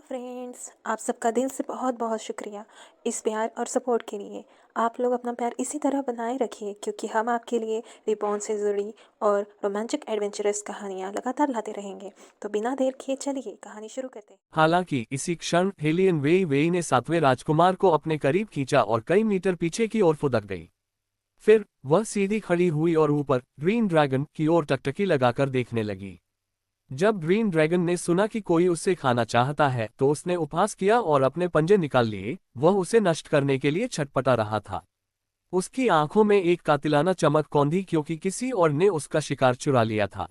Friends, आप सबका दिल से बहुत बहुत शुक्रिया इस प्यार और सपोर्ट के लिए। आप लोग अपना प्यार इसी तरह बनाए रखिए क्योंकि हम आपके लिए रिबॉर्न से जुड़ी और रोमांचक एडवेंचरस कहानियाँ लगातार लाते रहेंगे। तो बिना देर किए चलिए कहानी शुरू करते हैं। हालांकि इसी क्षण हेलियन वेई वेई ने सातवें राजकुमार को अपने करीब खींचा और कई मीटर पीछे की ओर फुदक गई। फिर वह सीधी खड़ी हुई और ऊपर ग्रीन ड्रैगन की ओर टकटकी लगाकर देखने लगी। जब ग्रीन ड्रैगन ने सुना कि कोई उससे खाना चाहता है तो उसने उपहास किया और अपने पंजे निकाल लिए। वह उसे नष्ट करने के लिए छटपटा रहा था। उसकी आंखों में एक कातिलाना चमक कौंधी क्योंकि किसी और ने उसका शिकार चुरा लिया था।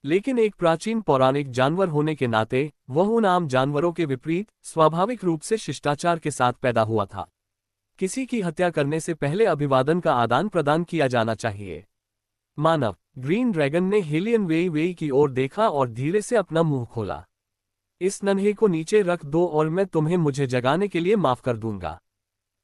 लेकिन एक प्राचीन पौराणिक जानवर होने के नाते वह उन आम जानवरों के विपरीत स्वाभाविक रूप से शिष्टाचार के साथ पैदा हुआ था। किसी की हत्या करने से पहले अभिवादन का आदान प्रदान किया जाना चाहिए। मानव ग्रीन ड्रैगन ने हेलियन वेई वेई की ओर देखा और धीरे से अपना मुंह खोला। इस नन्हे को नीचे रख दो और मैं तुम्हें मुझे जगाने के लिए माफ कर दूंगा,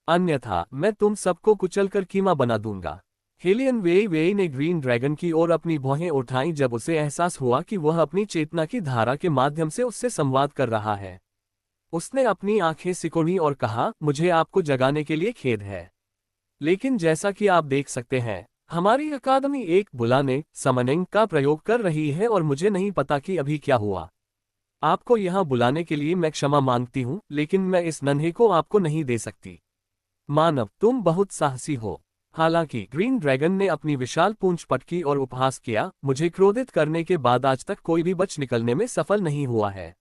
अन्यथा मैं तुम सबको कुचलकर कीमा बना दूंगा। हेलियन वेई वेई ने ग्रीन ड्रैगन की ओर अपनी भौहें उठाईं जब उसे एहसास हुआ कि वह अपनी चेतना की धारा के माध्यम से उससे संवाद कर रहा है। उसने अपनी आंखें सिकोड़ी और कहा, मुझे आपको जगाने के लिए खेद है, लेकिन जैसा कि आप देख सकते हैं हमारी अकादमी एक बुलाने समनिंग का प्रयोग कर रही है और मुझे नहीं पता कि अभी क्या हुआ। आपको यहाँ बुलाने के लिए मैं क्षमा मांगती हूँ, लेकिन मैं इस नन्हे को आपको नहीं दे सकती। मानव तुम बहुत साहसी हो। हालांकि ग्रीन ड्रैगन ने अपनी विशाल पूंछ पटकी और उपहास किया, मुझे क्रोधित करने के बाद आज तक कोई भी बच निकलने में सफल नहीं हुआ है।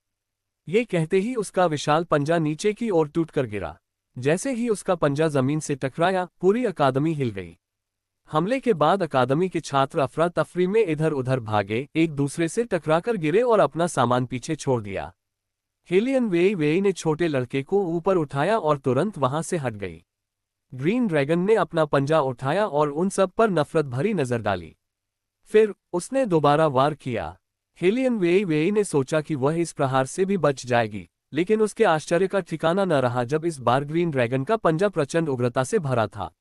ये कहते ही उसका विशाल पंजा नीचे की ओर टूटकर गिरा। जैसे ही उसका पंजा जमीन से टकराया पूरी अकादमी हिल गई। हमले के बाद अकादमी के छात्र अफरा तफरी में इधर उधर भागे, एक दूसरे से टकराकर गिरे और अपना सामान पीछे छोड़ दिया। हेलियन वेई वेई ने छोटे लड़के को ऊपर उठाया और तुरंत वहां से हट गई। ग्रीन ड्रैगन ने अपना पंजा उठाया और उन सब पर नफरत भरी नजर डाली। फिर उसने दोबारा वार किया। हेलियन वेई वेई ने सोचा कि वह इस प्रहार से भी बच जाएगी, लेकिन उसके आश्चर्य का ठिकाना न रहा जब इस बार ग्रीन ड्रैगन का पंजा प्रचंड उग्रता से भरा था।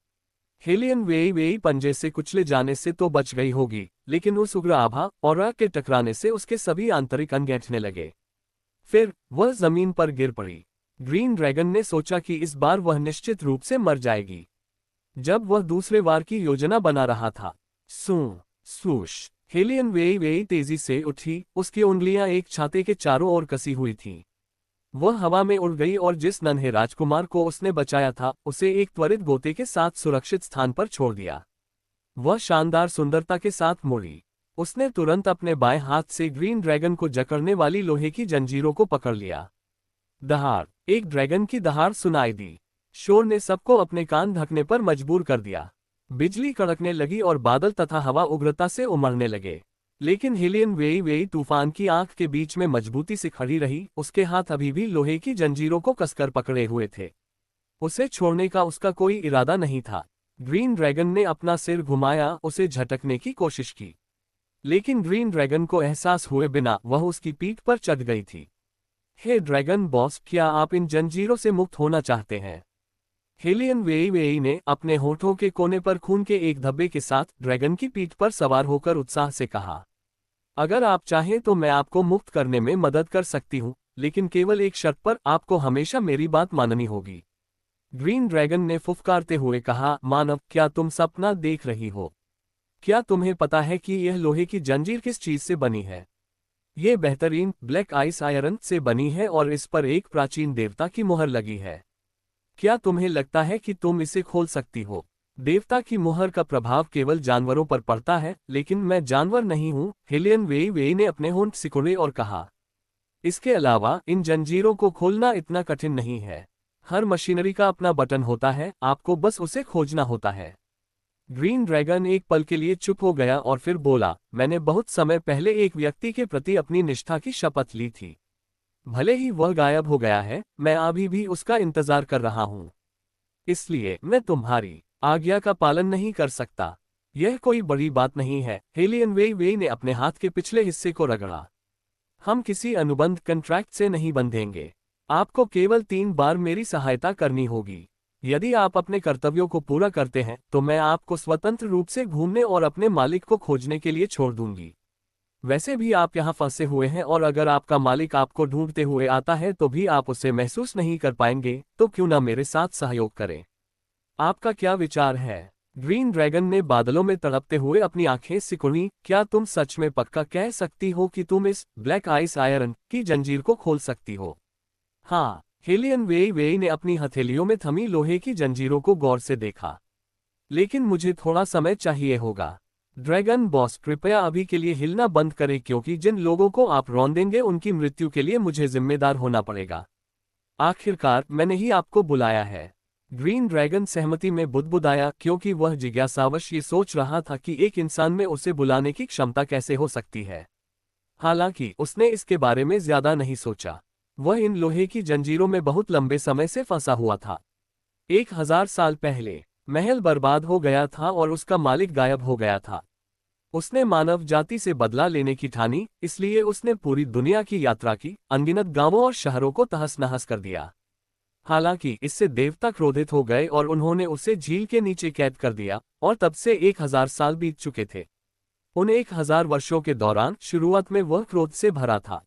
हेलियन वेई वेई पंजे से कुचले जाने से तो बच गई होगी, लेकिन उस उग्र आभा और के टकराने से उसके सभी आंतरिक अंग गैंठने लगे। फिर वह जमीन पर गिर पड़ी। ग्रीन ड्रैगन ने सोचा कि इस बार वह निश्चित रूप से मर जाएगी। जब वह दूसरे वार की योजना बना रहा था, सूश हेलियन वेई वेई तेजी से उठी। उसकी उंगलियां एक छाते के चारों ओर कसी हुई थीं। वह हवा में उड़ गई और जिस नन्हे राजकुमार को उसने बचाया था उसे एक त्वरित गोते के साथ सुरक्षित स्थान पर छोड़ दिया। वह शानदार सुंदरता के साथ मुड़ी। उसने तुरंत अपने बाएं हाथ से ग्रीन ड्रैगन को जकड़ने वाली लोहे की जंजीरों को पकड़ लिया। दहाड़, एक ड्रैगन की दहाड़ सुनाई दी। शोर ने सबको अपने कान ढकने पर मजबूर कर दिया। बिजली कड़कने लगी और बादल तथा हवा उग्रता से उमड़ने लगे। लेकिन हेलियन वेई वेई तूफान की आंख के बीच में मजबूती से खड़ी रही। उसके हाथ अभी भी लोहे की जंजीरों को कसकर पकड़े हुए थे। उसे छोड़ने का उसका कोई इरादा नहीं था। ग्रीन ड्रैगन ने अपना सिर घुमाया, उसे झटकने की कोशिश की, लेकिन ग्रीन ड्रैगन को एहसास हुए बिना वह उसकी पीठ पर चढ़ गई थी। हे ड्रैगन बॉस, क्या आप इन जंजीरों से मुक्त होना चाहते हैं? हेलियन वेई वेई ने अपने होठों के कोने पर खून के एक धब्बे के साथ ड्रैगन की पीठ पर सवार होकर उत्साह से कहा, अगर आप चाहें तो मैं आपको मुक्त करने में मदद कर सकती हूँ, लेकिन केवल एक शर्त पर। आपको हमेशा मेरी बात माननी होगी। ग्रीन ड्रैगन ने फुफकारते हुए कहा, मानव क्या तुम सपना देख रही हो? क्या तुम्हें पता है कि यह लोहे की जंजीर किस चीज से बनी है? ये बेहतरीन ब्लैक आइस आयरन से बनी है और इस पर एक प्राचीन देवता की मुहर लगी है। क्या तुम्हें लगता है कि तुम इसे खोल सकती हो? देवता की मुहर का प्रभाव केवल जानवरों पर पड़ता है, लेकिन मैं जानवर नहीं हूँ। हेलियन वेई वेई ने अपने होंठ सिकुड़े और कहा, इसके अलावा इन जंजीरों को खोलना इतना कठिन नहीं है। हर मशीनरी का अपना बटन होता है, आपको बस उसे खोजना होता है। ग्रीन ड्रैगन एक पल के लिए चुप हो गया और फिर बोला, मैंने बहुत समय पहले एक व्यक्ति के प्रति अपनी निष्ठा की शपथ ली थी। भले ही वह गायब हो गया है, मैं अभी भी उसका इंतजार कर रहा हूँ। इसलिए मैं तुम्हारी आज्ञा का पालन नहीं कर सकता। यह कोई बड़ी बात नहीं है। हेलियन वेई वेई ने अपने हाथ के पिछले हिस्से को रगड़ा। हम किसी अनुबंध कंट्रैक्ट से नहीं बंधेंगे। आपको केवल 3 बार मेरी सहायता करनी होगी। यदि आप अपने कर्तव्यों को पूरा करते हैं तो मैं आपको स्वतंत्र रूप से घूमने और अपने मालिक को खोजने के लिए छोड़ दूंगी। वैसे भी आप यहाँ फंसे हुए हैं और अगर आपका मालिक आपको ढूंढते हुए आता है तो भी आप उसे महसूस नहीं कर पाएंगे, तो क्यों ना मेरे साथ सहयोग करें। आपका क्या विचार है? ग्रीन ड्रैगन ने बादलों में तड़पते हुए अपनी आंखें सिकुड़ी। क्या तुम सच में पक्का कह सकती हो कि तुम इस ब्लैक आइस आयरन की जंजीर को खोल सकती हो? हाँ, हेलियन वेई वेई ने अपनी हथेलियों में थमी लोहे की जंजीरों को गौर से देखा। लेकिन मुझे थोड़ा समय चाहिए होगा। ड्रैगन बॉस, कृपया अभी के लिए हिलना बंद करें क्योंकि जिन लोगों को आप रौंदेंगे उनकी मृत्यु के लिए मुझे जिम्मेदार होना पड़ेगा। आखिरकार मैंने ही आपको बुलाया है। ग्रीन ड्रैगन सहमति में बुदबुदाया क्योंकि वह जिज्ञासावश ये सोच रहा था कि एक इंसान में उसे बुलाने की क्षमता कैसे हो सकती है। हालांकि उसने इसके बारे में ज्यादा नहीं सोचा। वह इन लोहे की जंजीरों में बहुत लंबे समय से फंसा हुआ था। 1000 साल पहले महल बर्बाद हो गया था और उसका मालिक गायब हो गया था। उसने मानव जाति से बदला लेने की ठानी, इसलिए उसने पूरी दुनिया की यात्रा की, अनगिनत गांवों और शहरों को तहस-नहस कर दिया। हालांकि इससे देवता क्रोधित हो गए और उन्होंने उसे झील के नीचे कैद कर दिया और तब से 1000 साल बीत चुके थे। उन 1000 वर्षों के दौरान शुरुआत में वह क्रोध से भरा था।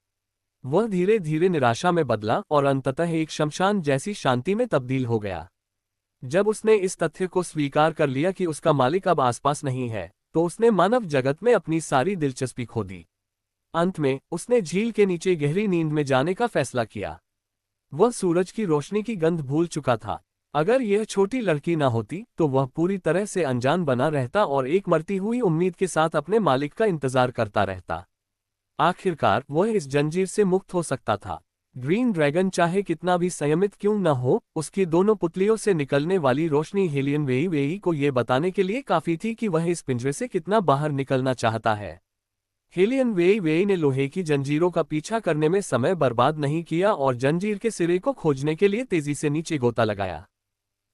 वह धीरे धीरे निराशा में बदला और अंततः एक शमशान जैसी शांति में तब्दील हो गया। जब उसने इस तथ्य को स्वीकार कर लिया कि उसका मालिक अब आसपास नहीं है, तो उसने मानव जगत में अपनी सारी दिलचस्पी खो दी। अंत में उसने झील के नीचे गहरी नींद में जाने का फैसला किया। वह सूरज की रोशनी की गंध भूल चुका था। अगर यह छोटी लड़की न होती तो वह पूरी तरह से अनजान बना रहता और एक मरती हुई उम्मीद के साथ अपने मालिक का इंतजार करता रहता। आखिरकार वह इस जंजीर से मुक्त हो सकता था। ग्रीन ड्रैगन चाहे कितना भी संयमित क्यों न हो, उसकी दोनों पुतलियों से निकलने वाली रोशनी हेलियन वेई वेई को यह बताने के लिए काफी थी कि वह इस पिंजरे से कितना बाहर निकलना चाहता है। हेलियन वेई वेई ने लोहे की जंजीरों का पीछा करने में समय बर्बाद नहीं किया और जंजीर के सिरे को खोजने के लिए तेजी से नीचे गोता लगाया।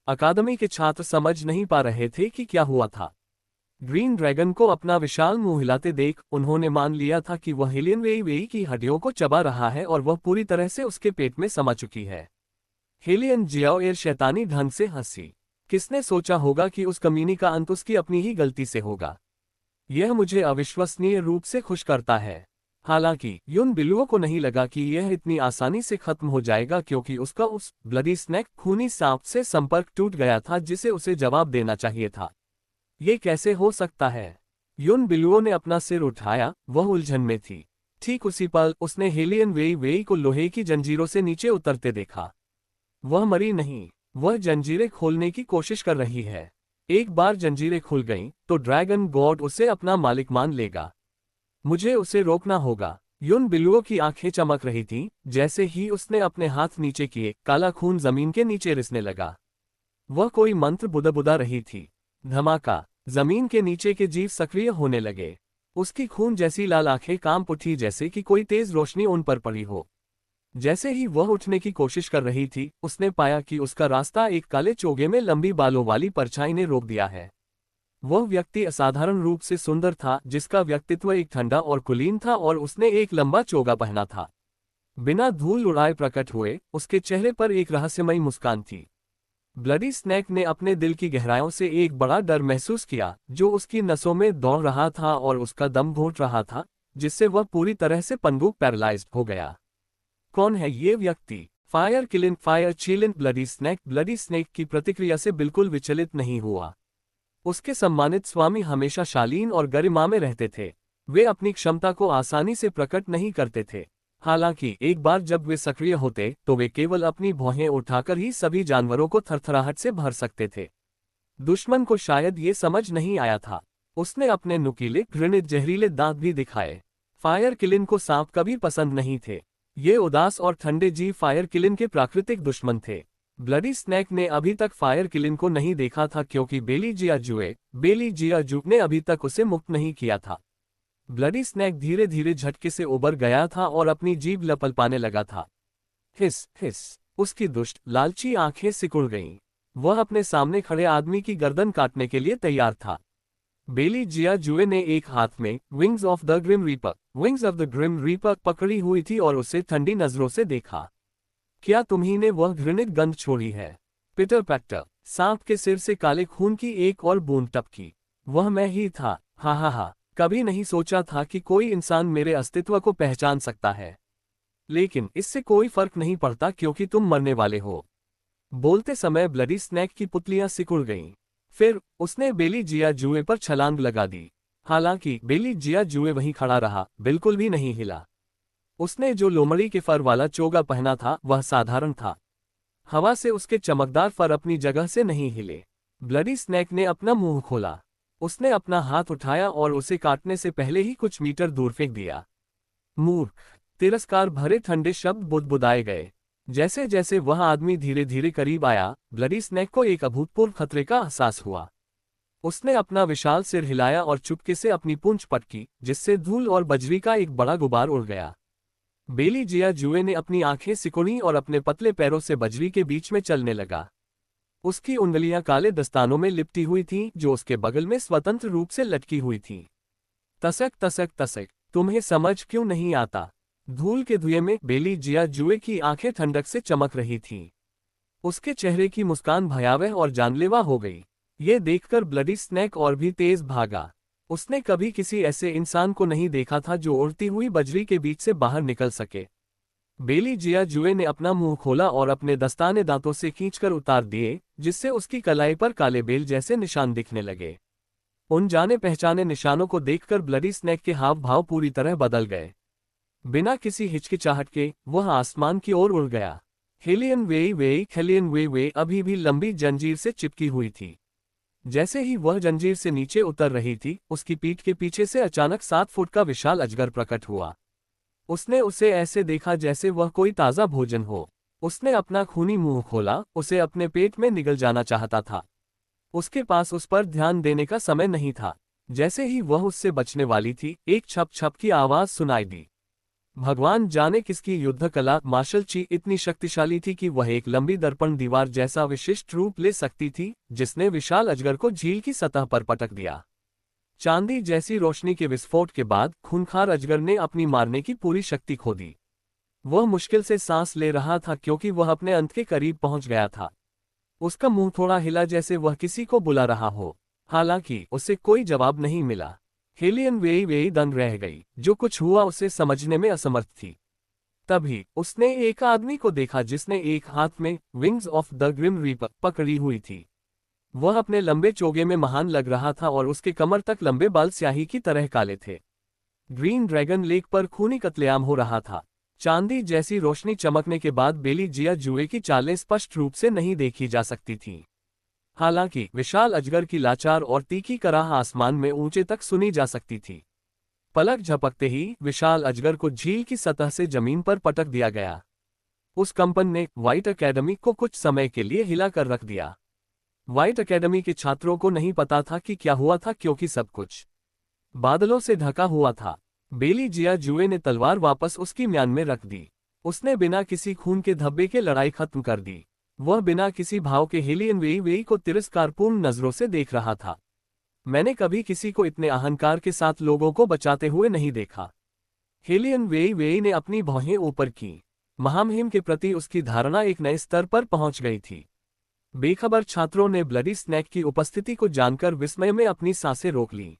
अकादमी के छात्र समझ नहीं पा रहे थे कि क्या हुआ था। ग्रीन ड्रैगन को अपना विशाल मुंह हिलाते देख उन्होंने मान लिया था कि वह हेलियन वेई वेई की हड्डियों को चबा रहा है और वह पूरी तरह से उसके पेट में समा चुकी है। हेलियन जियाओ शैतानी ढंग से हंसी। किसने सोचा होगा कि उस कमीनी का अंत उसकी अपनी ही गलती से होगा। यह मुझे अविश्वसनीय रूप से खुश करता है। हालांकि युन बिलुओ को नहीं लगा कि यह इतनी आसानी से खत्म हो जाएगा क्योंकि उसका उस ब्लडी स्नैक खूनी सांप से संपर्क टूट गया था जिसे उसे जवाब देना चाहिए था। ये कैसे हो सकता है? युन बिलुओ ने अपना सिर उठाया, वह उलझन में थी। ठीक उसी पल उसने हेलियन वेई वेई को लोहे की जंजीरों से नीचे उतरते देखा। वह मरी नहीं, वह जंजीरें खोलने की कोशिश कर रही है। एक बार जंजीरें खुल गईं, तो ड्रैगन गॉड उसे अपना मालिक मान लेगा। मुझे उसे रोकना होगा। युन बिलुओ की आंखें चमक रही थीं, जैसे ही उसने अपने हाथ नीचे किए, काला खून जमीन के नीचे रिसने लगा। वह कोई मंत्र बुदबुदा रही थी। धमाका, जमीन के नीचे के जीव सक्रिय होने लगे। उसकी खून जैसी लाल आंखें कांप उठी जैसे कि कोई तेज रोशनी उन पर पड़ी हो। जैसे ही वह उठने की कोशिश कर रही थी, उसने पाया कि उसका रास्ता एक काले चोगे में लंबी बालों वाली परछाई ने रोक दिया है। वह व्यक्ति असाधारण रूप से सुंदर था, जिसका व्यक्तित्व एक ठंडा और कुलीन था और उसने एक लंबा चोगा पहना था। बिना धूल उड़ाए प्रकट हुए, उसके चेहरे पर एक रहस्यमयी मुस्कान थी। ब्लडी स्नैक ने अपने दिल की गहराइयों से एक बड़ा डर महसूस किया, जो उसकी नसों में दौड़ रहा था और उसका दम घोंट रहा था, जिससे वह पूरी तरह से पनडुब्बी पैरालाइज्ड हो गया। कौन है ये व्यक्ति? फायर चिलिन ब्लडी स्नैक की प्रतिक्रिया से बिल्कुल विचलित नहीं हुआ। उसके सम्मानित स्वामी हमेशा शालीन और गरिमा में रहते थे। वे अपनी क्षमता को आसानी से प्रकट नहीं करते थे। हालांकि एक बार जब वे सक्रिय होते तो वे केवल अपनी भौहें उठाकर ही सभी जानवरों को थरथराहट से भर सकते थे। दुश्मन को शायद ये समझ नहीं आया था। उसने अपने नुकीले घृणित जहरीले दांत भी दिखाए। फायर किलिन को सांप कभी पसंद नहीं थे। ये उदास और ठंडे जीव फायर किलिन के प्राकृतिक दुश्मन थे। ब्लडी स्नैक ने अभी तक फायर किलिन को नहीं देखा था क्योंकि बेली जियाजू ने अभी तक उसे मुक्त नहीं किया था। ब्लडी स्नैक धीरे धीरे झटके से उबर गया था और अपनी जीभ लपलपाने लगा था। हिस हिस, उसकी दुष्ट लालची आंखें सिकुड़ गईं। वह अपने सामने खड़े आदमी की गर्दन काटने के लिए तैयार था। बेली जियाजुए ने एक हाथ में wings of the grim reaper पकड़ी हुई थी और उसे ठंडी नजरों से देखा। क्या तुम्ही ने वह घृणित गंध छोड़ी है? पिटर पैक्टर, सांप के सिर से काले खून की एक और बूंद टपकी। वह मैं ही था। हा हा हा, कभी नहीं सोचा था कि कोई इंसान मेरे अस्तित्व को पहचान सकता है। लेकिन इससे कोई फर्क नहीं पड़ता क्योंकि तुम मरने वाले हो। बोलते समय ब्लडी स्नैक की पुतलियां सिकुड़ गईं। फिर उसने बेली जिया जुए पर छलांग लगा दी। हालांकि बेली जिया जुए वहीं खड़ा रहा, बिल्कुल भी नहीं हिला। उसने जो लोमड़ी के फर वाला चोगा पहना था वह साधारण था। हवा से उसके चमकदार फर अपनी जगह से नहीं हिले। ब्लडी स्नैक ने अपना मुंह खोला। उसने अपना हाथ उठाया और उसे काटने से पहले ही कुछ मीटर दूर फेंक दिया। मूर्ख! तिरस्कार भरे ठंडे शब्द बुदबुदाए गए। जैसे जैसे वह आदमी धीरे धीरे करीब आया, ब्लडी स्नैक को एक अभूतपूर्व खतरे का एहसास हुआ। उसने अपना विशाल सिर हिलाया और चुपके से अपनी पूंछ पटकी, जिससे धूल और बजरी का एक बड़ा गुबार उड़ गया। बेली जिया जुए ने अपनी आंखें सिकुड़ी और अपने पतले पैरों से बजरी के बीच में चलने लगा। उसकी उंगलियां काले दस्तानों में लिपटी हुई थीं, जो उसके बगल में स्वतंत्र रूप से लटकी हुई थीं। तसक तसक तसक, तुम्हें समझ क्यों नहीं आता? धूल के धुएं में बेली जिया जुए की आंखें ठंडक से चमक रही थीं। उसके चेहरे की मुस्कान भयावह और जानलेवा हो गई। ये देखकर ब्लडी स्नैक और भी तेज भागा। उसने कभी किसी ऐसे इंसान को नहीं देखा था जो उड़ती हुई बजरी के बीच से बाहर निकल सके। बेली जिया जुए ने अपना मुंह खोला और अपने दस्ताने दांतों से खींचकर उतार दिए, जिससे उसकी कलाई पर काले बेल जैसे निशान दिखने लगे। उन जाने पहचाने निशानों को देखकर ब्लडी स्नैक के हाव भाव पूरी तरह बदल गए। बिना किसी हिचकिचाहट के वह आसमान की ओर उड़ गया। हेलियन वे अभी भी लंबी जंजीर से चिपकी हुई थी। जैसे ही वह जंजीर से नीचे उतर रही थी, उसकी पीठ के पीछे से अचानक 7 फुट का विशाल अजगर प्रकट हुआ। उसने उसे ऐसे देखा जैसे वह कोई ताज़ा भोजन हो। उसने अपना खूनी मुंह खोला, उसे अपने पेट में निगल जाना चाहता था। उसके पास उस पर ध्यान देने का समय नहीं था। जैसे ही वह उससे बचने वाली थी, एक छप छप की आवाज सुनाई दी। भगवान जाने किसकी युद्ध कला मार्शल ची इतनी शक्तिशाली थी कि वह एक लंबी दर्पण दीवार जैसा विशिष्ट रूप ले सकती थी, जिसने विशाल अजगर को झील की सतह पर पटक दिया। चांदी जैसी रोशनी के विस्फोट के बाद खूंखार अजगर ने अपनी मारने की पूरी शक्ति खो दी। वह मुश्किल से सांस ले रहा था क्योंकि वह अपने अंत के करीब पहुंच गया था। उसका मुंह थोड़ा हिला जैसे वह किसी को बुला रहा हो। हालांकि उसे कोई जवाब नहीं मिला। हेलियन वे दंग रह गई, जो कुछ हुआ उसे समझने में असमर्थ थी। तभी उसने एक आदमी को देखा जिसने एक हाथ में wings of the grim reaper पकड़ी हुई थी। वह अपने लंबे चोगे में महान लग रहा था और उसके कमर तक लंबे बाल स्याही की तरह काले थे। ग्रीन ड्रैगन लेक पर खूनी कत्लेआम हो रहा था। चांदी जैसी रोशनी चमकने के बाद बेली जिया जुए की चालें स्पष्ट रूप से नहीं देखी जा सकती थीं। हालांकि विशाल अजगर की लाचार और तीखी कराह आसमान में ऊंचे तक सुनी जा सकती थी। पलक झपकते ही विशाल अजगर को झील की सतह से जमीन पर पटक दिया गया। उस कंपन ने व्हाइट एकेडमी को कुछ समय के लिए हिला कर रख दिया। व्हाइट एकेडमी के छात्रों को नहीं पता था कि क्या हुआ था क्योंकि सब कुछ बादलों से ढका हुआ था। बेली जिया जुए ने तलवार वापस उसकी म्यान में रख दी। उसने बिना किसी खून के धब्बे के लड़ाई खत्म कर दी। वह बिना किसी भाव के हेलियन वे को तिरस्कारपूर्ण नजरों से देख रहा था। मैंने कभी किसी को इतने अहंकार के साथ लोगों को बचाते हुए नहीं देखा। हेलियन वे ने अपनी भौहें ऊपर की। महामहिम के प्रति उसकी धारणा एक नए स्तर पर पहुंच गई थी। बेखबर छात्रों ने ब्लडी स्नैक की उपस्थिति को जानकर विस्मय में अपनी सांसें रोक लीं।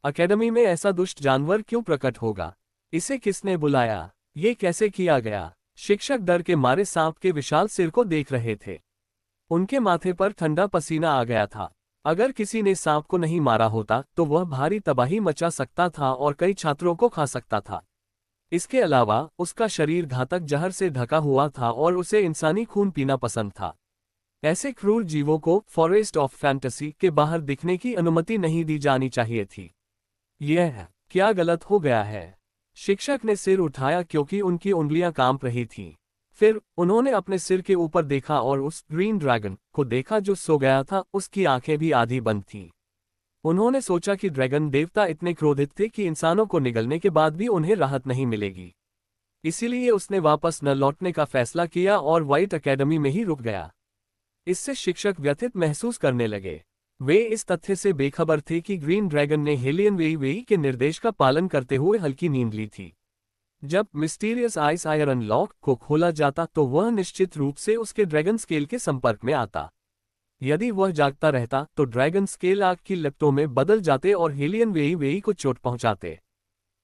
अकेडमी में ऐसा दुष्ट जानवर क्यों प्रकट होगा? इसे किसने बुलाया? ये कैसे किया गया? शिक्षक डर के मारे सांप के विशाल सिर को देख रहे थे। उनके माथे पर ठंडा पसीना आ गया था। अगर किसी ने सांप को नहीं मारा होता तो वह भारी तबाही मचा सकता था और कई छात्रों को खा सकता था। इसके अलावा उसका शरीर घातक जहर से ढका हुआ था और उसे इंसानी खून पीना पसंद था। ऐसे क्रूर जीवों को फॉरेस्ट ऑफ फैंटेसी के बाहर दिखने की अनुमति नहीं दी जानी चाहिए थी। यह क्या गलत हो गया है? शिक्षक ने सिर उठाया क्योंकि उनकी उंगलियां कांप रही थीं। फिर उन्होंने अपने सिर के ऊपर देखा और उस ग्रीन ड्रैगन को देखा जो सो गया था। उसकी आंखें भी आधी बंद थीं। उन्होंने सोचा कि ड्रैगन देवता इतने क्रोधित थे कि इंसानों को निगलने के बाद भी उन्हें राहत नहीं मिलेगी। इसीलिए उसने वापस न लौटने का फैसला किया और व्हाइट एकेडमी में ही रुक गया। इससे शिक्षक व्यथित महसूस करने लगे। वे इस तथ्य से बेखबर थे कि ग्रीन ड्रैगन ने हेलियन वे के निर्देश का पालन करते हुए हल्की नींद ली थी। जब मिस्टीरियस आइस आयरन लॉक को खोला जाता तो वह निश्चित रूप से उसके ड्रैगन स्केल के संपर्क में आता। यदि वह जागता रहता तो ड्रैगन स्केल आग की लपटों में बदल जाते और हेलियन वेई वेई को चोट पहुंचाते।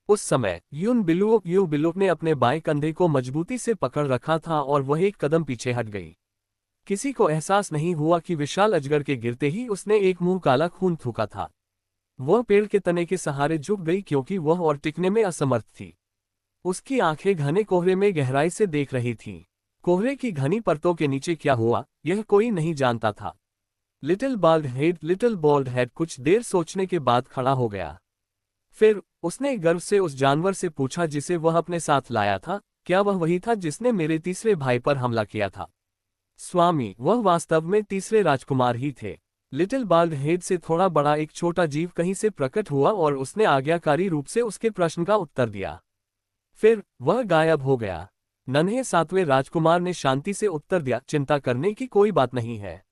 उस समय यून बिलुक ने अपने बाएं कंधे को मजबूती से पकड़ रखा था और वह एक कदम पीछे हट गई। किसी को एहसास नहीं हुआ कि विशाल अजगर के गिरते ही उसने एक मुंह काला खून थूका था। वह पेड़ के तने के सहारे झुक गई क्योंकि वह और टिकने में असमर्थ थी। उसकी आंखें घने कोहरे में गहराई से देख रही थीं। कोहरे की घनी परतों के नीचे क्या हुआ यह कोई नहीं जानता था। लिटिल बॉल्ड हेड कुछ देर सोचने के बाद खड़ा हो गया। फिर उसने गर्व से उस जानवर से पूछा जिसे वह अपने साथ लाया था, क्या वह वही था जिसने मेरे तीसरे भाई पर हमला किया था? स्वामी, वह वास्तव में तीसरे राजकुमार ही थे। लिटिल बाल्ड हेड से थोड़ा बड़ा एक छोटा जीव कहीं से प्रकट हुआ और उसने आज्ञाकारी रूप से उसके प्रश्न का उत्तर दिया। फिर वह गायब हो गया। नन्हे सातवें राजकुमार ने शांति से उत्तर दिया, चिंता करने की कोई बात नहीं है।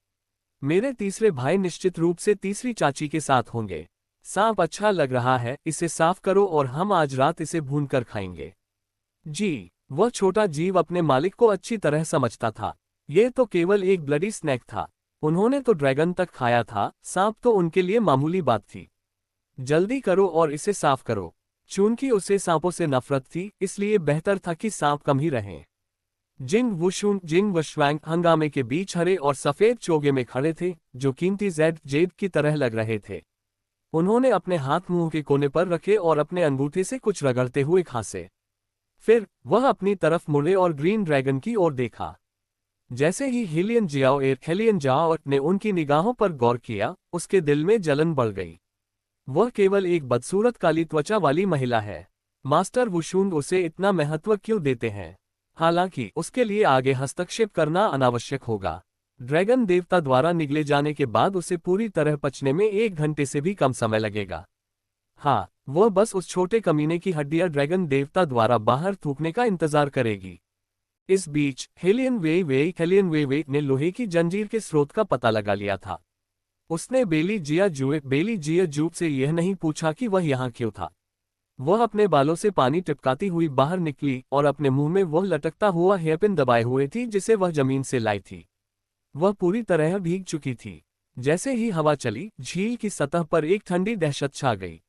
मेरे तीसरे भाई निश्चित रूप से तीसरी चाची के साथ होंगे। सांप अच्छा लग रहा है, इसे साफ करो और हम आज रात इसे भूनकर खाएंगे। जी, वह छोटा जीव अपने मालिक को अच्छी तरह समझता था। यह तो केवल एक ब्लडी स्नैक था। उन्होंने तो ड्रैगन तक खाया था, सांप तो उनके लिए मामूली बात थी। जल्दी करो और इसे साफ करो। चूंकि उसे सांपों से नफरत थी, इसलिए बेहतर था कि सांप कम ही रहें। जिंग वशवैंग हंगामे के बीच हरे और सफेद चोगे में खड़े थे, जो कीमती जेड की तरह लग रहे थे। उन्होंने अपने हाथ मुंह के कोने पर रखे और अपने अंगूठे से कुछ रगड़ते हुए खांसे। फिर वह अपनी तरफ मुड़े और ग्रीन ड्रैगन की ओर देखा। जैसे ही हेलियन जाओ ने उनकी निगाहों पर गौर किया, उसके दिल में जलन बढ़ गई। वह केवल एक बदसूरत काली त्वचा वाली महिला है। मास्टर वुशुंग उसे इतना महत्व क्यों देते हैं? हालांकि उसके लिए आगे हस्तक्षेप करना अनावश्यक होगा। ड्रैगन देवता द्वारा निगले जाने के बाद उसे पूरी तरह पचने में 1 घंटे से भी कम समय लगेगा। हाँ, वह बस उस छोटे कमीने की हड्डियां ड्रैगन देवता द्वारा बाहर थूकने का इंतजार करेगी। इस बीच हेलियन वे ने लोहे की जंजीर के स्रोत का पता लगा लिया था। उसने बेली जिया जूब से यह नहीं पूछा कि वह यहाँ क्यों था। वह अपने बालों से पानी टिपकाती हुई बाहर निकली और अपने मुंह में वह लटकता हुआ हेयरपिन दबाए हुए थी जिसे वह जमीन से लाई थी। वह पूरी तरह भीग चुकी थी। जैसे ही हवा चली, झील की सतह पर एक ठंडी दहशत छा गई।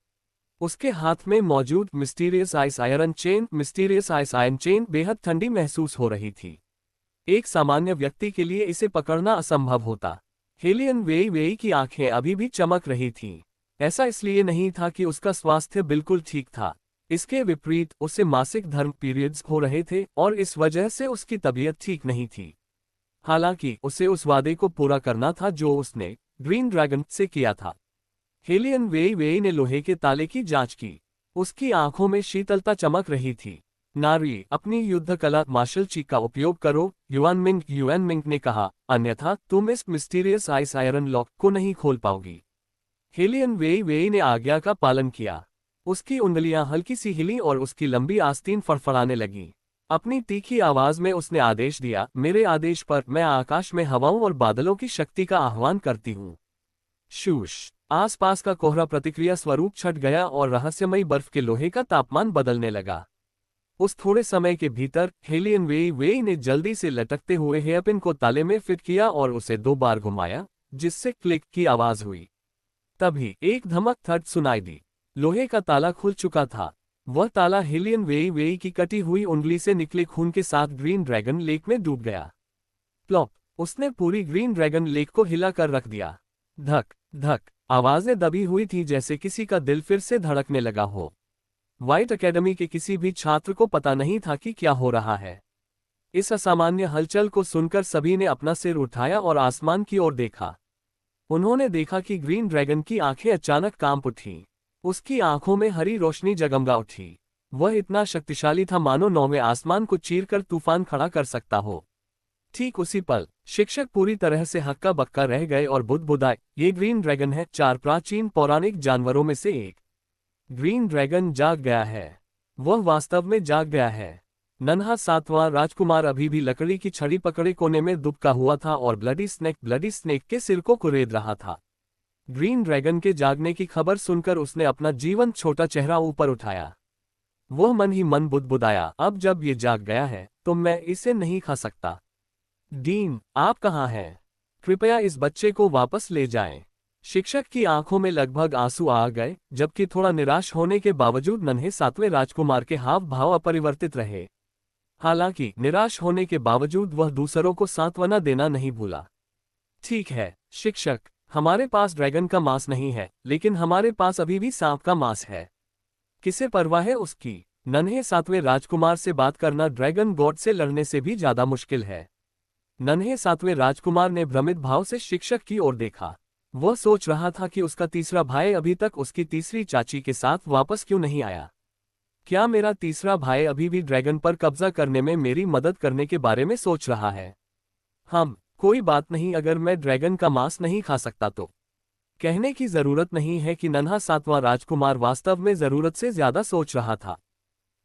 उसके हाथ में मौजूद मिस्टीरियस आइस आयरन चेन बेहद ठंडी महसूस हो रही थी। एक सामान्य व्यक्ति के लिए इसे पकड़ना असंभव होता। हेलियन वेई की आंखें अभी भी चमक रही थीं। ऐसा इसलिए नहीं था कि उसका स्वास्थ्य बिल्कुल ठीक था। इसके विपरीत उसे मासिक धर्म पीरियड्स हो रहे थे और इस वजह से उसकी तबीयत ठीक नहीं थी। हालांकि उसे उस वादे को पूरा करना था जो उसने ग्रीन ड्रैगन से किया था। हेलियन वेई ने लोहे के ताले की जांच की। उसकी आंखों में शीतलता चमक रही थी। नारी, अपनी युद्ध कला मार्शल ची का उपयोग करो, युआन मिंग ने कहा, अन्यथा तुम इस मिस्टीरियस आइस आयरन लॉक को नहीं खोल पाओगी। हेलियन वेई ने आज्ञा का पालन किया। उसकी उंगलियां हल्की सी हिली और उसकी लंबी आस्तीन फड़फड़ाने लगी। अपनी तीखी आवाज में उसने आदेश दिया, मेरे आदेश पर मैं आकाश में हवाओं और बादलों की शक्ति का आह्वान करती हूँ। शूश! आसपास का कोहरा प्रतिक्रिया स्वरूप छट गया और रहस्यमयी बर्फ के लोहे का तापमान बदलने लगा। उस थोड़े समय के भीतर हेलियन वेई ने जल्दी से लटकते हुए हेयरपिन को ताले में फिट किया और उसे 2 बार घुमाया, जिससे क्लिक की आवाज हुई। तभी एक धमक थट सुनाई दी। लोहे का ताला खुल चुका था। वह ताला हेलियन वेई की कटी हुई उंगली से निकले खून के साथ ग्रीन ड्रैगन लेक में डूब गया। प्लॉप! उसने पूरी ग्रीन ड्रैगन लेक को हिलाकर रख दिया। धक धक आवाजें दबी हुई थी, जैसे किसी का दिल फिर से धड़कने लगा हो। व्हाइट अकेडमी के किसी भी छात्र को पता नहीं था कि क्या हो रहा है। इस असामान्य हलचल को सुनकर सभी ने अपना सिर उठाया और आसमान की ओर देखा। उन्होंने देखा कि ग्रीन ड्रैगन की आंखें अचानक कांप उठीं। उसकी आंखों में हरी रोशनी जगमगा उठी। वह इतना शक्तिशाली था मानो 9वें आसमान को चीरकर तूफान खड़ा कर सकता हो। ठीक उसी पल शिक्षक पूरी तरह से हक्का बक्का रह गए और बुदबुदाए, ये ग्रीन ड्रैगन है, 4 प्राचीन पौराणिक जानवरों में से एक। ग्रीन ड्रैगन जाग गया है। वह वास्तव में जाग गया है। नन्हा 7वां राजकुमार अभी भी लकड़ी की छड़ी पकड़े कोने में दुबका हुआ था और ब्लडी स्नेक के सिर को कुरेद रहा था। ग्रीन ड्रैगन के जागने की खबर सुनकर उसने अपना जीवंत छोटा चेहरा ऊपर उठाया। वह मन ही मन बुदबुदाया, अब जब ये जाग गया है तो मैं इसे नहीं खा सकता। डीन, आप कहाँ हैं? कृपया इस बच्चे को वापस ले जाएं। शिक्षक की आंखों में लगभग आंसू आ गए, जबकि थोड़ा निराश होने के बावजूद नन्हे सातवें राजकुमार के हाव भाव अपरिवर्तित रहे। हालांकि निराश होने के बावजूद वह दूसरों को सांत्वना देना नहीं भूला। ठीक है शिक्षक, हमारे पास ड्रैगन का मांस नहीं है, लेकिन हमारे पास अभी भी सांप का मांस है। किसे परवाह है उसकी? नन्हे सातवें राजकुमार से बात करना ड्रैगन गॉड से लड़ने से भी ज्यादा मुश्किल है। नन्हे सातवें राजकुमार ने भ्रमित भाव से शिक्षक की ओर देखा। वह सोच रहा था कि उसका तीसरा भाई अभी तक उसकी तीसरी चाची के साथ वापस क्यों नहीं आया। क्या मेरा तीसरा भाई अभी भी ड्रैगन पर कब्जा करने में मेरी मदद करने के बारे में सोच रहा है? कोई बात नहीं, अगर मैं ड्रैगन का मांस नहीं खा सकता तो। कहने की जरूरत नहीं है कि नन्हा सातवां राजकुमार वास्तव में जरूरत से ज्यादा सोच रहा था।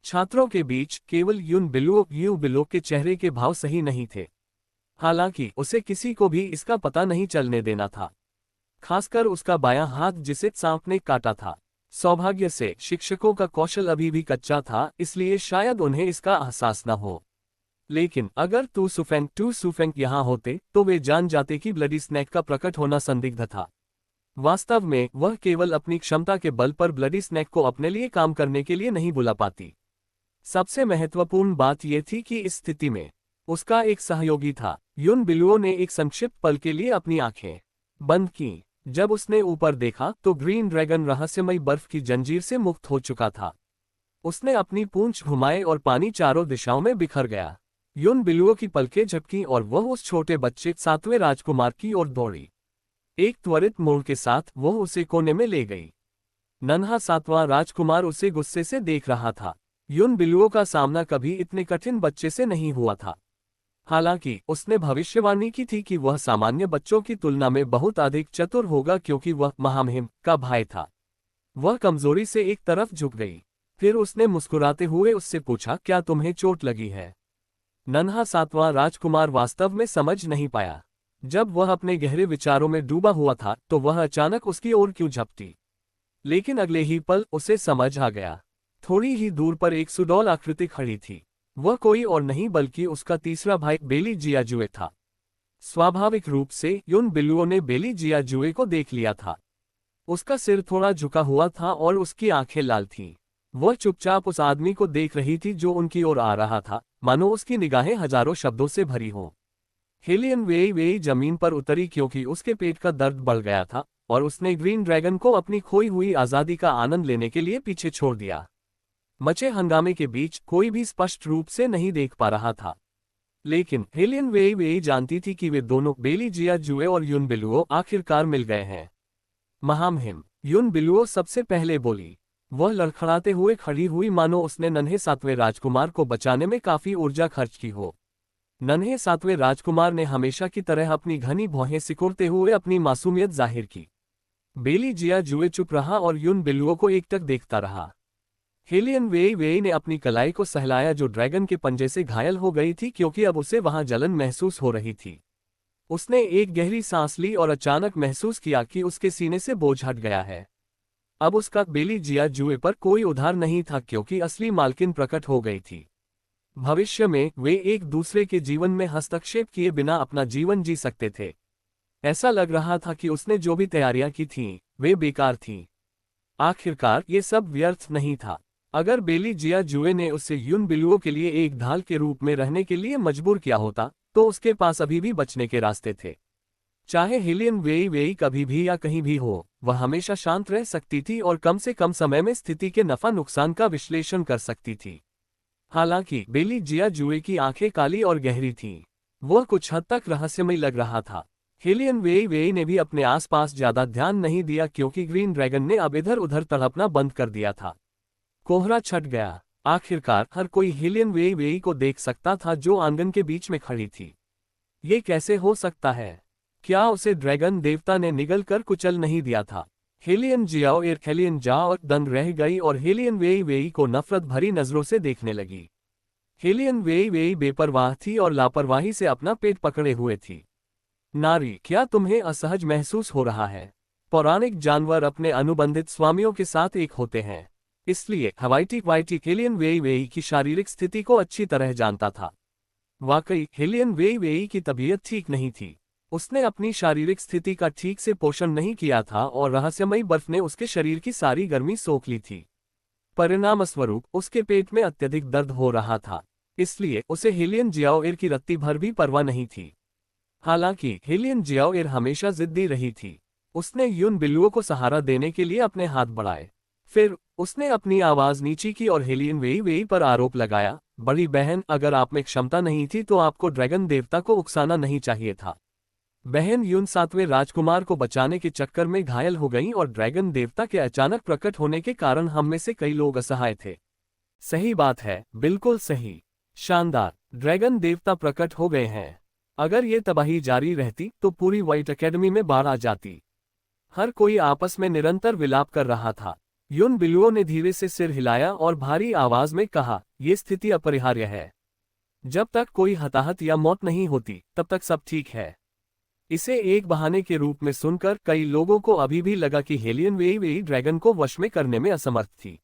छात्रों के बीच केवल यून बिलुओ के चेहरे के भाव सही नहीं थे। हालांकि उसे किसी को भी इसका पता नहीं चलने देना था, खासकर उसका बायां हाथ जिसे सांप ने काटा था। सौभाग्य से शिक्षकों का कौशल अभी भी कच्चा था, इसलिए शायद उन्हें इसका एहसास न हो। लेकिन अगर टू सुफेंग यहाँ होते तो वे जान जाते कि ब्लडी स्नैक का प्रकट होना संदिग्ध था। वास्तव में वह केवल अपनी क्षमता के बल पर ब्लडी स्नैक को अपने लिए काम करने के लिए नहीं बुला पाती। सबसे महत्वपूर्ण बात यह थी कि इस स्थिति में उसका एक सहयोगी था। यून बिलुओ ने एक संक्षिप्त पल के लिए अपनी आंखें बंद की। जब उसने ऊपर देखा तो ग्रीन ड्रैगन रहस्यमयी बर्फ की जंजीर से मुक्त हो चुका था। उसने अपनी पूंछ घुमाए और पानी चारों दिशाओं में बिखर गया। यून बिलुओ की पलकें झपकी और वह उस छोटे बच्चे सातवें राजकुमार की ओर दौड़ी। एक त्वरित मोड़ के साथ वह उसे कोने में ले गई। नन्हा सातवां राजकुमार उसे गुस्से से देख रहा था। यून बिलुओ का सामना कभी इतने कठिन बच्चे से नहीं हुआ था। हालांकि उसने भविष्यवाणी की थी कि वह सामान्य बच्चों की तुलना में बहुत अधिक चतुर होगा, क्योंकि वह महामहिम का भाई था। वह कमजोरी से एक तरफ झुक गई। फिर उसने मुस्कुराते हुए उससे पूछा, क्या तुम्हें चोट लगी है? नन्हा सातवां राजकुमार वास्तव में समझ नहीं पाया। जब वह अपने गहरे विचारों में डूबा हुआ था तो वह अचानक उसकी ओर क्यों झपटी। लेकिन अगले ही पल उसे समझ आ गया। थोड़ी ही दूर पर एक सुडौल आकृति खड़ी थी। वह कोई और नहीं बल्कि उसका तीसरा भाई बेली जियाजुए था। स्वाभाविक रूप से यून बिलुओ ने बेली जियाजुए को देख लिया था। उसका सिर थोड़ा झुका हुआ था और उसकी आंखें लाल थीं। वह चुपचाप उस आदमी को देख रही थी जो उनकी ओर आ रहा था, मानो उसकी निगाहें हजारों शब्दों से भरी हों। हेलियन वेई जमीन पर उतरी क्योंकि उसके पेट का दर्द बढ़ गया था और उसने ग्रीन ड्रैगन को अपनी खोई हुई आज़ादी का आनंद लेने के लिए पीछे छोड़ दिया। मचे हंगामे के बीच कोई भी स्पष्ट रूप से नहीं देख पा रहा था, लेकिन हेलियन वेई जानती थी कि वे दोनों बेली जियाजुए और यून बिलुओ आखिरकार मिल गए हैं। महामहिम, यून बिलुओ सबसे पहले बोली। वह लड़खड़ाते हुए खड़ी हुई, मानो उसने नन्हे सातवें राजकुमार को बचाने में काफी ऊर्जा खर्च की हो। नन्हे सातवें राजकुमार ने हमेशा की तरह अपनी घनी भौहें सिकुड़ते हुए अपनी मासूमियत जाहिर की। बेली जियाजुए चुप रहा और यून बिलुओ को एकटक देखता रहा। हेलियन वेई ने अपनी कलाई को सहलाया जो ड्रैगन के पंजे से घायल हो गई थी, क्योंकि अब उसे वहां जलन महसूस हो रही थी। उसने एक गहरी सांस ली और अचानक महसूस किया कि उसके सीने से बोझ हट गया है। अब उसका बेली जियाजुए पर कोई उधार नहीं था, क्योंकि असली मालकिन प्रकट हो गई थी। भविष्य में वे एक दूसरे के जीवन में हस्तक्षेप किए बिना अपना जीवन जी सकते थे। ऐसा लग रहा था कि उसने जो भी तैयारियां की थीं, वे बेकार थीं। आखिरकार ये सब व्यर्थ नहीं था। अगर बेली जियाजुए ने उसे यून बिलुओ के लिए एक ढाल के रूप में रहने के लिए मजबूर किया होता, तो उसके पास अभी भी बचने के रास्ते थे। चाहे हेलियन वेई कभी भी या कहीं भी हो, वह हमेशा शांत रह सकती थी और कम से कम समय में स्थिति के नफा नुकसान का विश्लेषण कर सकती थी। हालांकि बेली जियाजुए की आंखें काली और गहरी थीं। वह कुछ हद तक रहस्यमय लग रहा था। हेलियन वेई ने भी अपने आसपास ज्यादा ध्यान नहीं दिया, क्योंकि ग्रीन ड्रैगन ने अब इधर उधर तड़पना बंद कर दिया था। कोहरा छट गया। आखिरकार हर कोई हेलियन वेई को देख सकता था, जो आंगन के बीच में खड़ी थी। ये कैसे हो सकता है? क्या उसे ड्रैगन देवता ने निगल कर कुचल नहीं दिया था? हेलियन जाओ दंग रह गई और हेलियन वेई को नफरत भरी नजरों से देखने लगी। हेलियन वेई बेपरवाह थी और लापरवाही से अपना पेट पकड़े हुए थी। नारी, क्या तुम्हें असहज महसूस हो रहा है? पौराणिक जानवर अपने अनुबंधित स्वामियों के साथ एक होते हैं, इसलिए हवाईटी हेलियन वेई की शारीरिक स्थिति को अच्छी तरह जानता था। वाकई हेलियन वेई की तबीयत ठीक नहीं थी। उसने अपनी शारीरिक स्थिति का ठीक से पोषण नहीं किया था और रहस्यमयी बर्फ ने उसके शरीर की सारी गर्मी सोख ली थी। परिणामस्वरूप उसके पेट में अत्यधिक दर्द हो रहा था, इसलिए उसे हेलियन जियाओएर की रत्ती भर भी परवाह नहीं थी। हालांकि हेलियन जियाओएर हमेशा जिद्दी रही थी। उसने युन बिल्लुओं को सहारा देने के लिए अपने हाथ बढ़ाए। फिर उसने अपनी आवाज नीची की और हेलियन वेई वेई पर आरोप लगाया, बड़ी बहन, अगर आप में क्षमता नहीं थी तो आपको ड्रैगन देवता को उकसाना नहीं चाहिए था। बहन युन 7वें राजकुमार को बचाने के चक्कर में घायल हो गई और ड्रैगन देवता के अचानक प्रकट होने के कारण हम में से कई लोग असहाय थे। सही बात है, बिल्कुल सही। शानदार, ड्रैगन देवता प्रकट हो गए हैं। अगर ये तबाही जारी रहती तो पूरी व्हाइट एकेडमी में बाढ़ आ जाती। हर कोई आपस में निरंतर विलाप कर रहा था। युन बिल्लुओं ने धीरे से सिर हिलाया और भारी आवाज में कहा, ये स्थिति अपरिहार्य है। जब तक कोई हताहत या मौत नहीं होती तब तक सब ठीक है। इसे एक बहाने के रूप में सुनकर कई लोगों को अभी भी लगा कि हेलियन वेई वेई ड्रैगन को वश में करने में असमर्थ थी।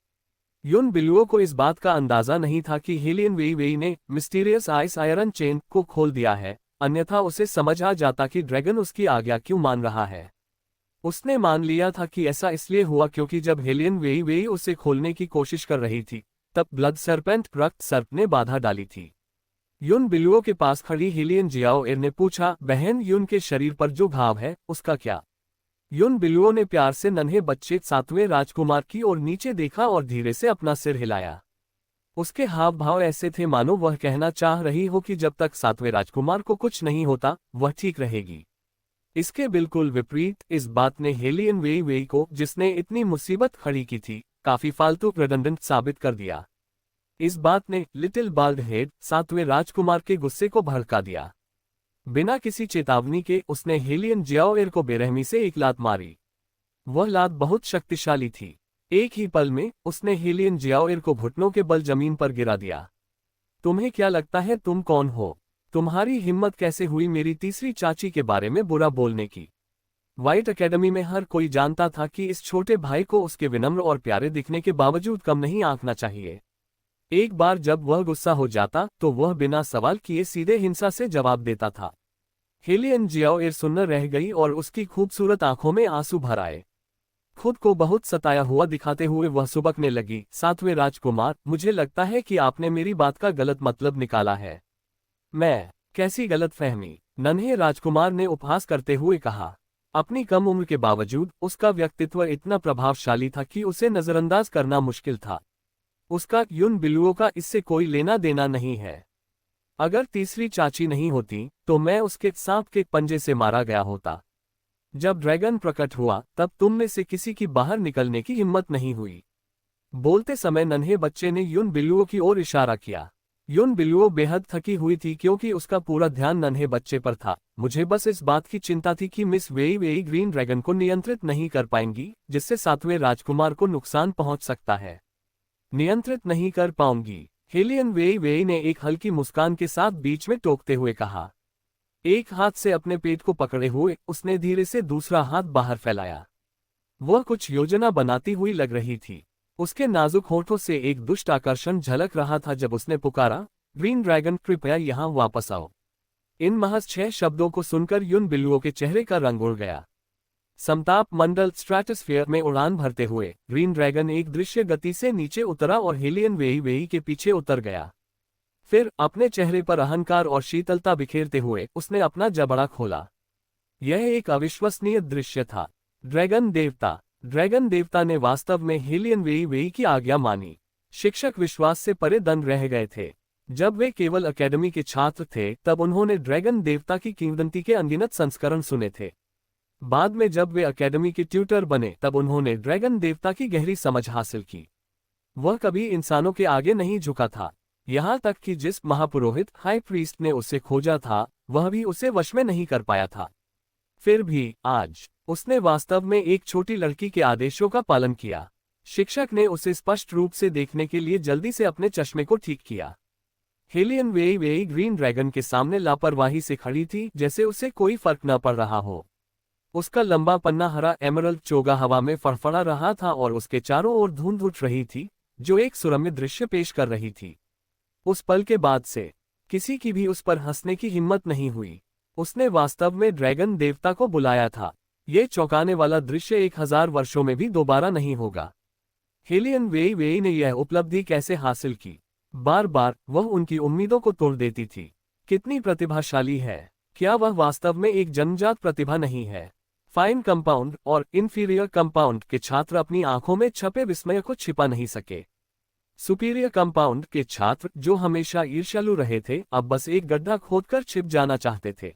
युन बिल्लुओं को इस बात का अंदाजा नहीं था कि हेलियन वेई वेई ने मिस्टीरियस आइस आयरन चेन को खोल दिया है, अन्यथा उसे समझ आ जाता कि ड्रैगन उसकी आज्ञा क्यों मान रहा है। उसने मान लिया था कि ऐसा इसलिए हुआ क्योंकि जब हेलियन वेई वेई उसे खोलने की कोशिश कर रही थी तब ब्लड सर्पेंट रक्त सर्प ने बाधा डाली थी। युन बिल्लुओं के पास खड़ी हेलियन जियाओएर ने पूछा, बहन युन के शरीर पर जो घाव है उसका क्या? युन बिल्लुओं ने प्यार से नन्हे बच्चे 7वें राजकुमार की ओर नीचे देखा और धीरे से अपना सिर हिलाया। उसके हाव भाव ऐसे थे मानो वह कहना चाह रही हो कि जब तक 7वें राजकुमार को कुछ नहीं होता वह ठीक रहेगी। इसके बिल्कुल विपरीत इस बात ने हेलियन वेई वेई को, जिसने इतनी मुसीबत खड़ी की थी, काफी फालतू रिडंडेंट साबित कर दिया। इस बात ने लिटिल बाल्ड हेड 7वें राजकुमार के गुस्से को भड़का दिया। बिना किसी चेतावनी के उसने हेलियन जियाओएर को बेरहमी से एक लात मारी। वह लात बहुत शक्तिशाली थी। एक ही पल में उसने हेलियन जियाओएर को घुटनों के बल जमीन पर गिरा दिया। तुम्हें क्या लगता है तुम कौन हो? तुम्हारी हिम्मत कैसे हुई मेरी तीसरी चाची के बारे में बुरा बोलने की? व्हाइट एकेडमी में हर कोई जानता था कि इस छोटे भाई को उसके विनम्र और प्यारे दिखने के बावजूद कम नहीं आंकना चाहिए। एक बार जब वह गुस्सा हो जाता तो वह बिना सवाल किए सीधे हिंसा से जवाब देता था। हेलियन जियाओएर सुन्न रह गई और उसकी खूबसूरत आंखों में आंसू भर आए। खुद को बहुत सताया हुआ दिखाते हुए वह सुबकने लगी, 7वें राजकुमार, मुझे लगता है कि आपने मेरी बात का गलत मतलब निकाला है। मैं? कैसी गलत फहमी? नन्हे राजकुमार ने उपहास करते हुए कहा। अपनी कम उम्र के बावजूद उसका व्यक्तित्व इतना प्रभावशाली था कि उसे नजरअंदाज करना मुश्किल था। उसका युन बिल्लुओं का इससे कोई लेना देना नहीं है। अगर तीसरी चाची नहीं होती तो मैं उसके सांप के पंजे से मारा गया होता। जब ड्रैगन प्रकट हुआ तब तुम में से किसी की बाहर निकलने की हिम्मत नहीं हुई। बोलते समय नन्हे बच्चे ने युन बिल्लुओं की ओर इशारा किया। युन बिल्लुओं बेहद थकी हुई थी क्योंकि उसका पूरा ध्यान नन्हे बच्चे पर था। मुझे बस इस बात की चिंता थी कि मिस वेई वेई ग्रीन ड्रैगन को नियंत्रित नहीं कर पाएंगी, जिससे 7वें राजकुमार को नुकसान पहुंच सकता है। नियंत्रित नहीं कर पाऊंगी? हेलियन वेई वेई ने एक हल्की मुस्कान के साथ बीच में टोकते हुए कहा। एक हाथ से अपने पेट को पकड़े हुए उसने धीरे से दूसरा हाथ बाहर फैलाया। वह कुछ योजना बनाती हुई लग रही थी। उसके नाजुक होठों से एक दुष्ट आकर्षण झलक रहा था जब उसने पुकारा, ग्रीन ड्रैगन कृपया यहाँ वापस आओ। इन महज 6 शब्दों को सुनकर युन बिल्लुओं के चेहरे का रंग उड़ गया। समताप मंडल स्ट्रैटोस्फीयर में उड़ान भरते हुए ग्रीन ड्रैगन एक दृश्य गति से नीचे उतरा और हेलियन वेई वेई के पीछे उतर गया। फिर अपने चेहरे पर अहंकार और शीतलता बिखेरते हुए उसने अपना जबड़ा खोला। यह एक अविश्वसनीय दृश्य था। ड्रैगन देवता ने वास्तव में हेलियन वेई वेई की आज्ञा मानी। शिक्षक विश्वास से परे दंग रह गए थे। जब वे केवल अकेडमी के छात्र थे तब उन्होंने ड्रैगन देवता की किंवदंती के अनगिनत संस्करण सुने थे। बाद में जब वे अकेडमी के ट्यूटर बने तब उन्होंने ड्रैगन देवता की गहरी समझ हासिल की। वह कभी इंसानों के आगे नहीं झुका था, यहाँ तक कि जिस महापुरोहित हाई प्रीस्ट ने उसे खोजा था वह भी उसे वश में नहीं कर पाया था। फिर भी आज उसने वास्तव में एक छोटी लड़की के आदेशों का पालन किया। शिक्षक ने उसे स्पष्ट रूप से देखने के लिए जल्दी से अपने चश्मे को ठीक किया। हेलियन वेई वेई ग्रीन ड्रैगन के सामने लापरवाही से खड़ी थी, जैसे उसे कोई फर्क न पड़ रहा हो। उसका लंबा पन्ना हरा एमरल्ड चोगा हवा में फड़फड़ा रहा था और उसके चारों ओर धुंध उठ रही थी जो एक सुरम्य दृश्य पेश कर रही थी। उस पल के बाद से किसी की भी उस पर हंसने की हिम्मत नहीं हुई। उसने वास्तव में ड्रैगन देवता को बुलाया था। ये चौंकाने वाला दृश्य 1000 वर्षों में भी दोबारा नहीं होगा। हेलियन वेई वेई ने यह उपलब्धि कैसे हासिल की? बार बार वह उनकी उम्मीदों को तोड़ देती थी। कितनी प्रतिभाशाली है! क्या वह वास्तव में एक जन्मजात प्रतिभा नहीं है? फाइन कंपाउंड और इंफीरियर कंपाउंड के छात्र अपनी आंखों में छपे विस्मय को छिपा नहीं सके। सुपीरियर कंपाउंड के छात्र, जो हमेशा ईर्ष्यालु रहे थे, अब बस एक गड्ढा खोदकर छिप जाना चाहते थे।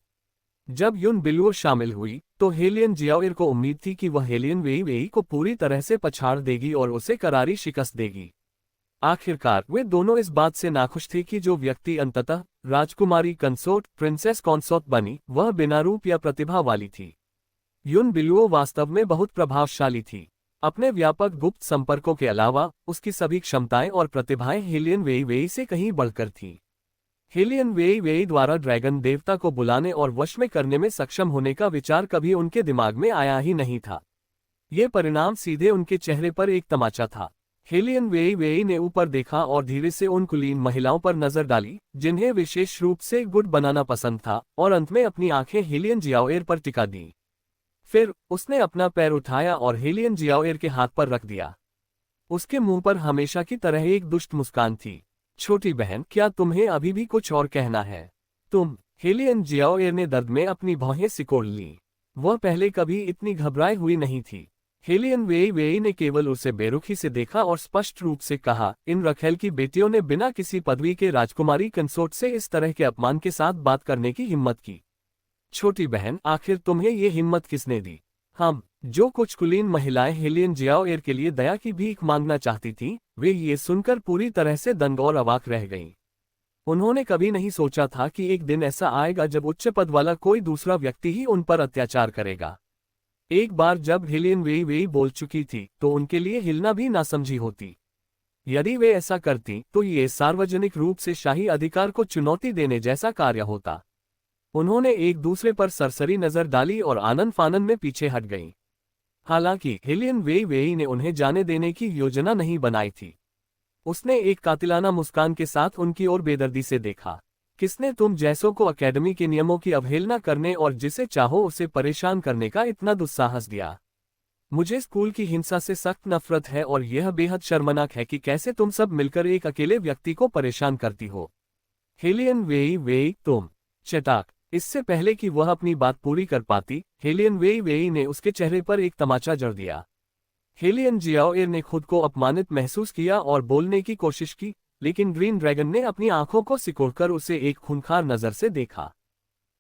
जब युन बिलुओ शामिल हुई तो हेलियन जियाओर को उम्मीद थी कि वह हेलियन वेई वेई को पूरी तरह से पछाड़ देगी और उसे करारी शिकस्त देगी। आखिरकार वे दोनों इस बात से नाखुश थे कि जो व्यक्ति अंततः राजकुमारी कंसोर्ट, प्रिंसेस कॉन्सोर्ट बनी, वह बिना रूप या प्रतिभा वाली थी। युन बिलुओ वास्तव में बहुत प्रभावशाली थी। अपने व्यापक गुप्त संपर्कों के अलावा उसकी सभी क्षमताएं और प्रतिभाएं हेलियन वेई वेई से कहीं बढ़कर थीं। हेलियन वेई वेई द्वारा ड्रैगन देवता को बुलाने और वश में करने में सक्षम होने का विचार कभी उनके दिमाग में आया ही नहीं था। ये परिणाम सीधे उनके चेहरे पर एक तमाचा था। हेलियन वेई वेई ने ऊपर देखा और धीरे से उन कुलीन महिलाओं पर नजर डाली जिन्हें विशेष रूप से गुड बनाना पसंद था, और अंत में अपनी आंखें हेलियन जियाओर पर टिका दी। फिर उसने अपना पैर उठाया और हेलियन जियाओर के हाथ पर रख दिया। उसके मुंह पर हमेशा की तरह एक दुष्ट मुस्कान थी। छोटी बहन, क्या तुम्हें अभी भी कुछ और कहना है? तुम? हेलियन जियाओर ने दर्द में अपनी भौहें सिकोड़ लीं। वह पहले कभी इतनी घबराई हुई नहीं थी। हेलियन वेई वेई ने केवल उसे बेरुखी से देखा और स्पष्ट रूप से कहा, इन रखेल की बेटियों ने बिना किसी पदवी के राजकुमारी कंसोर्ट से इस तरह के अपमान के साथ बात करने की हिम्मत की। छोटी बहन, आखिर तुम्हें ये हिम्मत किसने दी? हम? जो कुछ कुलीन महिलाएं हेलियन जियाओर के लिए दया की भीख मांगना चाहती थीं, वे ये सुनकर पूरी तरह से दंग और अवाक रह गईं। उन्होंने कभी नहीं सोचा था कि एक दिन ऐसा आएगा जब उच्च पद वाला कोई दूसरा व्यक्ति ही उन पर अत्याचार करेगा। एक बार जब हेलियन वेई वेई बोल चुकी थी तो उनके लिए हिलना भी नासमझी होती। यदि वे ऐसा करती तो ये सार्वजनिक रूप से शाही अधिकार को चुनौती देने जैसा कार्य होता। उन्होंने एक दूसरे पर सरसरी नजर डाली और आनन फानन में पीछे हट गईं। हालांकि हेलियन वेई वेई ने उन्हें जाने देने की योजना नहीं बनाई थी। उसने एक कातिलाना मुस्कान के साथ उनकी ओर बेदर्दी से देखा। किसने तुम जैसों को अकेडमी के नियमों की अवहेलना करने और जिसे चाहो उसे परेशान करने का इतना दुस्साहस दिया? मुझे स्कूल की हिंसा से सख्त नफरत है और यह बेहद शर्मनाक है कि कैसे तुम सब मिलकर एक अकेले व्यक्ति को परेशान करती हो। हेलियन वेई वेई, तुम? चटाक! इससे पहले कि वह अपनी बात पूरी कर पाती, हेलियन वेई वेई ने उसके चेहरे पर एक तमाचा जड़ दिया। हेलियन जियाओर ने खुद को अपमानित महसूस किया और बोलने की कोशिश की, लेकिन ग्रीन ड्रैगन ने अपनी आंखों को सिकोड़कर उसे एक खूंखार नजर से देखा।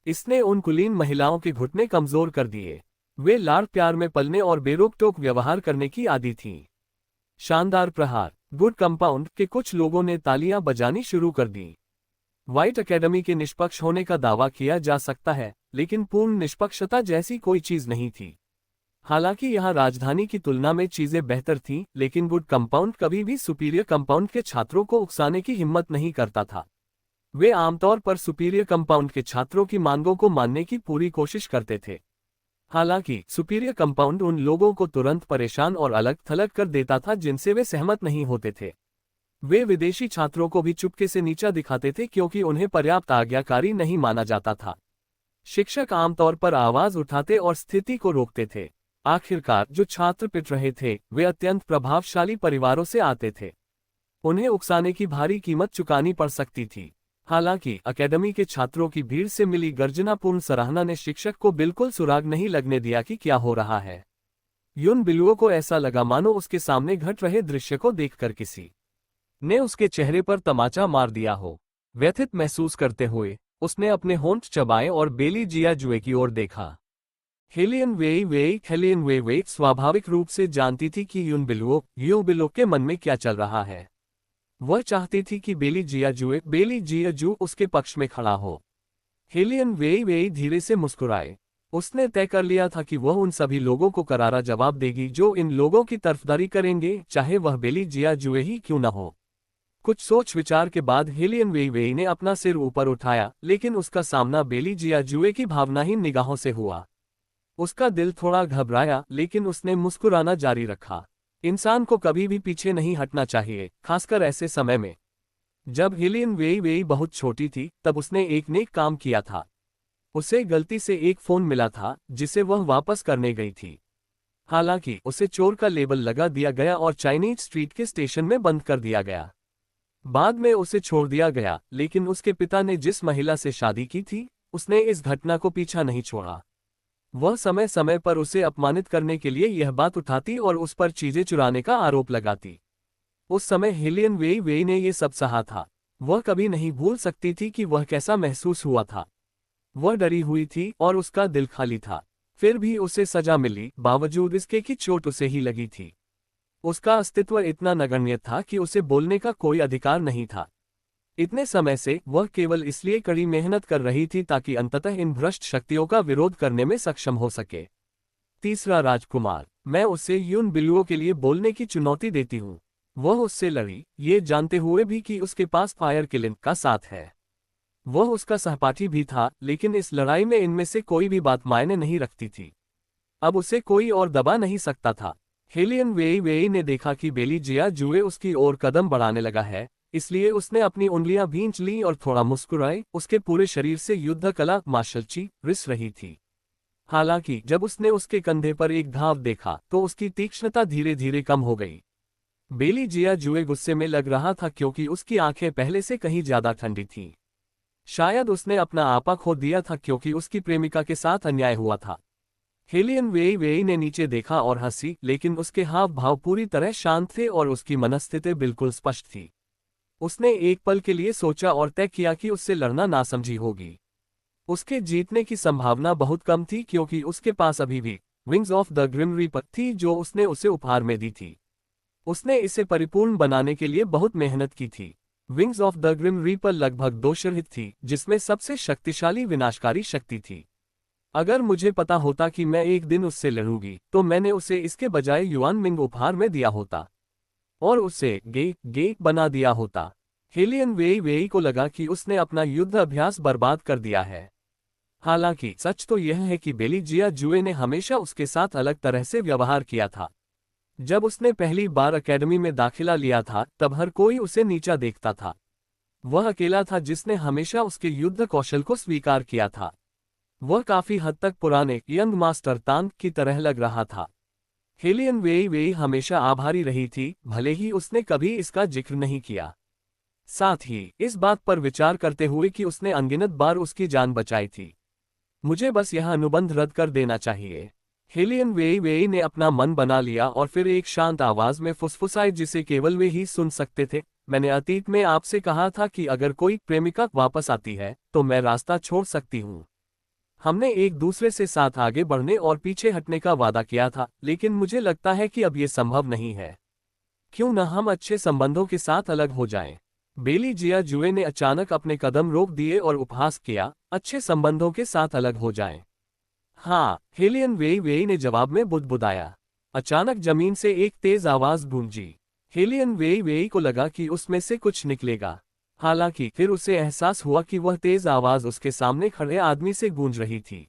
इसने उन कुलीन महिलाओं के घुटने कमजोर कर दिए। वे लाड़ प्यार में पलने और बेरोक-टोक व्यवहार करने की आदी थीं। शानदार प्रहार! गुड कंपाउंड के कुछ लोगों ने तालियां बजानी शुरू कर दी। व्हाइट अकेडमी के निष्पक्ष होने का दावा किया जा सकता है, लेकिन पूर्ण निष्पक्षता जैसी कोई चीज नहीं थी। हालांकि यहाँ राजधानी की तुलना में चीजें बेहतर थीं, लेकिन गुड कंपाउंड कभी भी सुपीरियर कंपाउंड के छात्रों को उकसाने की हिम्मत नहीं करता था। वे आमतौर पर सुपीरियर कंपाउंड के छात्रों की मांगों को मानने की पूरी कोशिश करते थे। हालांकि सुपीरियर कंपाउंड उन लोगों को तुरंत परेशान और अलग थलग कर देता था जिनसे वे सहमत नहीं होते थे। वे विदेशी छात्रों को भी चुपके से नीचा दिखाते थे क्योंकि उन्हें पर्याप्त आज्ञाकारी नहीं माना जाता था। शिक्षक आमतौर पर आवाज उठाते और स्थिति को रोकते थे। आखिरकार जो छात्र पिट रहे थे वे अत्यंत प्रभावशाली परिवारों से आते थे। उन्हें उकसाने की भारी कीमत चुकानी पड़ सकती थी। हालांकि अकेडमी के छात्रों की भीड़ से मिली गर्जनापूर्ण सराहना ने शिक्षक को बिल्कुल सुराग नहीं लगने दिया कि क्या हो रहा है। युन बिलुओ को ऐसा लगा मानो उसके सामने घट रहे दृश्य को देखकर किसी ने उसके चेहरे पर तमाचा मार दिया हो। व्यथित महसूस करते हुए उसने अपने होंठ चबाए और बेली जिया जुए की ओर देखा। हेलियन वेई वेई स्वाभाविक रूप से जानती थी कि युन बिलुओ के मन में क्या चल रहा है। वह चाहती थी कि बेली जियाजू उसके पक्ष में खड़ा हो। हेलियन वेई धीरे से मुस्कुराए। उसने तय कर लिया था कि वह उन सभी लोगों को करारा जवाब देगी जो इन लोगों की तरफदारी करेंगे, चाहे वह बेली जियाजुए ही क्यों न हो। कुछ सोच विचार के बाद हेलियन वेई ने अपना सिर ऊपर उठाया, लेकिन उसका सामना बेली जियाजुए की भावनाहीन निगाहों से हुआ। उसका दिल थोड़ा घबराया, लेकिन उसने मुस्कुराना जारी रखा। इंसान को कभी भी पीछे नहीं हटना चाहिए, खासकर ऐसे समय में। जब हेलियन वेई बहुत छोटी थी तब उसने एक नेक काम किया था। उसे गलती से एक फोन मिला था जिसे वह वापस करने गई थी। हालांकि उसे चोर का लेबल लगा दिया गया और चाइनीज स्ट्रीट के स्टेशन में बंद कर दिया गया। बाद में उसे छोड़ दिया गया, लेकिन उसके पिता ने जिस महिला से शादी की थी उसने इस घटना को पीछा नहीं छोड़ा। वह समय समय पर उसे अपमानित करने के लिए यह बात उठाती और उस पर चीजें चुराने का आरोप लगाती। उस समय हेलियन वेई वेई ने ये सब सहा था। वह कभी नहीं भूल सकती थी कि वह कैसा महसूस हुआ था। वह डरी हुई थी और उसका दिल खाली था। फिर भी उसे सजा मिली, बावजूद इसके कि चोट उसे ही लगी थी। उसका अस्तित्व इतना नगण्य था कि उसे बोलने का कोई अधिकार नहीं था। इतने समय से वह केवल इसलिए कड़ी मेहनत कर रही थी ताकि अंततः इन भ्रष्ट शक्तियों का विरोध करने में सक्षम हो सके। तीसरा राजकुमार, मैं उसे यून बिलुओं के लिए बोलने की चुनौती देती हूँ। वह उससे लड़ी, ये जानते हुए भी कि उसके पास फायर किलिंग का साथ है। वह उसका सहपाठी भी था, लेकिन इस लड़ाई में इनमें से कोई भी बात मायने नहीं रखती थी। अब उसे कोई और दबा नहीं सकता था। हेलियन वेई वेई ने देखा कि बेली जिया जुए उसकी ओर कदम बढ़ाने लगा है, इसलिए उसने अपनी उंगलियां भींच ली और थोड़ा मुस्कुराई। उसके पूरे शरीर से युद्ध कला मार्शलची रिस रही थी। हालांकि जब उसने उसके कंधे पर एक घाव देखा तो उसकी तीक्ष्णता धीरे धीरे कम हो गई। बेली जिया जुए गुस्से में लग रहा था क्योंकि उसकी आंखें पहले से कहीं ज्यादा ठंडी थीं। शायद उसने अपना आपा खो दिया था क्योंकि उसकी प्रेमिका के साथ अन्याय हुआ था। हेलियन वेई वेई ने नीचे देखा और हंसी, लेकिन उसके हाव भाव पूरी तरह शांत थे और उसकी मनस्थिति बिल्कुल स्पष्ट थी। उसने एक पल के लिए सोचा और तय किया कि उससे लड़ना नासमझी होगी। उसके जीतने की संभावना बहुत कम थी क्योंकि उसके पास अभी भी wings of the grim reaper थी जो उसने उसे उपहार में दी थी। उसने इसे परिपूर्ण बनाने के लिए बहुत मेहनत की थी। Wings of the grim reaper लगभग 2 शरहित थी, जिसमें सबसे शक्तिशाली विनाशकारी शक्ति थी। अगर मुझे पता होता कि मैं एक दिन उससे लड़ूंगी तो मैंने उसे इसके बजाय युआन मिंग उपहार में दिया होता और उसे गे बना दिया होता। हेलियन वेई वेई को लगा कि उसने अपना युद्ध अभ्यास बर्बाद कर दिया है। हालांकि सच तो यह है कि बेली जिया जुए ने हमेशा उसके साथ अलग तरह से व्यवहार किया था। जब उसने पहली बार अकेडमी में दाखिला लिया था तब हर कोई उसे नीचा देखता था। वह अकेला था जिसने हमेशा उसके युद्ध कौशल को स्वीकार किया था। वह काफी हद तक पुराने यंग मास्टर तांग की तरह लग रहा था। हेलियन वेई वेई हमेशा आभारी रही थी, भले ही उसने कभी इसका जिक्र नहीं किया। साथ ही इस बात पर विचार करते हुए कि उसने अनगिनत बार उसकी जान बचाई थी। मुझे बस यह अनुबंध रद्द कर देना चाहिए। हेलियन वेई वेई ने अपना मन बना लिया और फिर एक शांत आवाज में फुसफुसाई जिसे केवल वे ही सुन सकते थे। मैंने अतीत में आपसे कहा था कि अगर कोई प्रेमिका वापस आती है तो मैं रास्ता छोड़ सकती हूँ। हमने एक दूसरे से साथ आगे बढ़ने और पीछे हटने का वादा किया था, लेकिन मुझे लगता है कि अब ये संभव नहीं है। क्यों न हम अच्छे संबंधों के साथ अलग हो जाएं? बेली जिया जुए ने अचानक अपने कदम रोक दिए और उपहास किया, अच्छे संबंधों के साथ अलग हो जाएं। हाँ, हेलियन वेई वेई ने जवाब में बुदबुदाया। अचानक जमीन से एक तेज आवाज गूंजी। हेलियन वेई वेई को लगा कि उसमें से कुछ निकलेगा। हालांकि फिर उसे एहसास हुआ कि वह तेज आवाज उसके सामने खड़े आदमी से गूंज रही थी।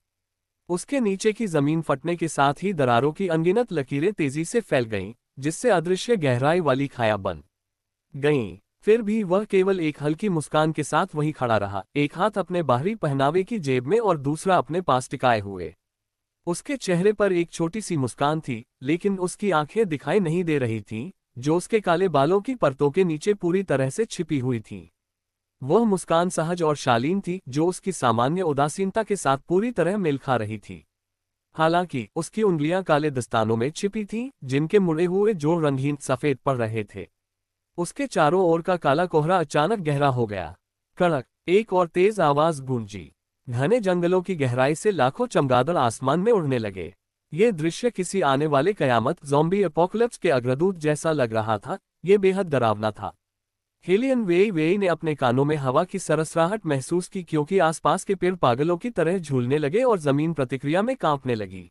उसके नीचे की जमीन फटने के साथ ही दरारों की अनगिनत लकीरें तेजी से फैल गईं, जिससे अदृश्य गहराई वाली खाया बन गईं। फिर भी वह केवल एक हल्की मुस्कान के साथ वहीं खड़ा रहा, एक हाथ अपने बाहरी पहनावे की जेब में और दूसरा अपने पास टिकाए हुए। उसके चेहरे पर एक छोटी सी मुस्कान थी, लेकिन उसकी आंखें दिखाई नहीं दे रही थीं, जो उसके काले बालों की परतों के नीचे पूरी तरह से छिपी हुई थीं। वह मुस्कान सहज और शालीन थी, जो उसकी सामान्य उदासीनता के साथ पूरी तरह मेल खा रही थी। हालांकि उसकी उंगलियां काले दस्तानों में छिपी थीं, जिनके मुड़े हुए जोड़ रंगहीन सफेद पड़ रहे थे। उसके चारों ओर का काला कोहरा अचानक गहरा हो गया। कड़क, एक और तेज आवाज गूंजी। घने जंगलों की गहराई से लाखों चमगादड़ आसमान में उड़ने लगे। ये दृश्य किसी आने वाले कयामत ज़ॉम्बी एपोकलिप्स के अग्रदूत जैसा लग रहा था। ये बेहद डरावना था। हेलियन वेई वेई ने अपने कानों में हवा की सरसराहट महसूस की क्योंकि आसपास के पेड़ पागलों की तरह झूलने लगे और जमीन प्रतिक्रिया में कांपने लगी।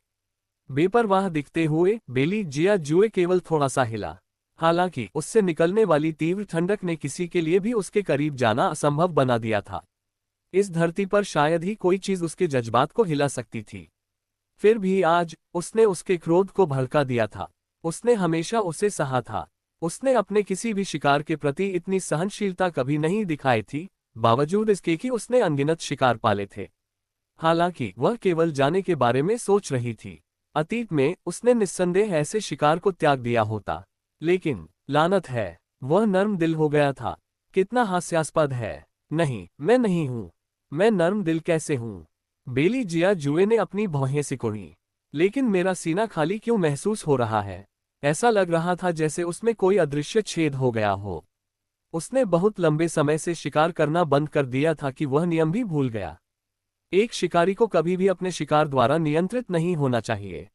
बेपरवाह दिखते हुए बेली जिया जुए केवल थोड़ा सा हिला। हालांकि उससे निकलने वाली तीव्र ठंडक ने किसी के लिए भी उसके करीब जाना असंभव बना दिया था। इस धरती पर शायद ही कोई चीज उसके जज्बात को हिला सकती थी। फिर भी आज उसने उसके क्रोध को भड़का दिया था। उसने हमेशा उसे सहा था। उसने अपने किसी भी शिकार के प्रति इतनी सहनशीलता कभी नहीं दिखाई थी, बावजूद इसके कि उसने अनगिनत शिकार पाले थे। हालांकि वह केवल जाने के बारे में सोच रही थी। अतीत में उसने निस्संदेह ऐसे शिकार को त्याग दिया होता, लेकिन लानत है, वह नर्म दिल हो गया था। कितना हास्यास्पद है। नहीं, मैं नहीं हूं। मैं नर्म दिल कैसे हूं? बेली जिया जुए ने अपनी भौहें सिकुड़ी। लेकिन मेरा सीना खाली क्यों महसूस हो रहा है? ऐसा लग रहा था जैसे उसमें कोई अदृश्य छेद हो गया हो। उसने बहुत लंबे समय से शिकार करना बंद कर दिया था कि वह नियम भी भूल गया। एक शिकारी को कभी भी अपने शिकार द्वारा नियंत्रित नहीं होना चाहिए।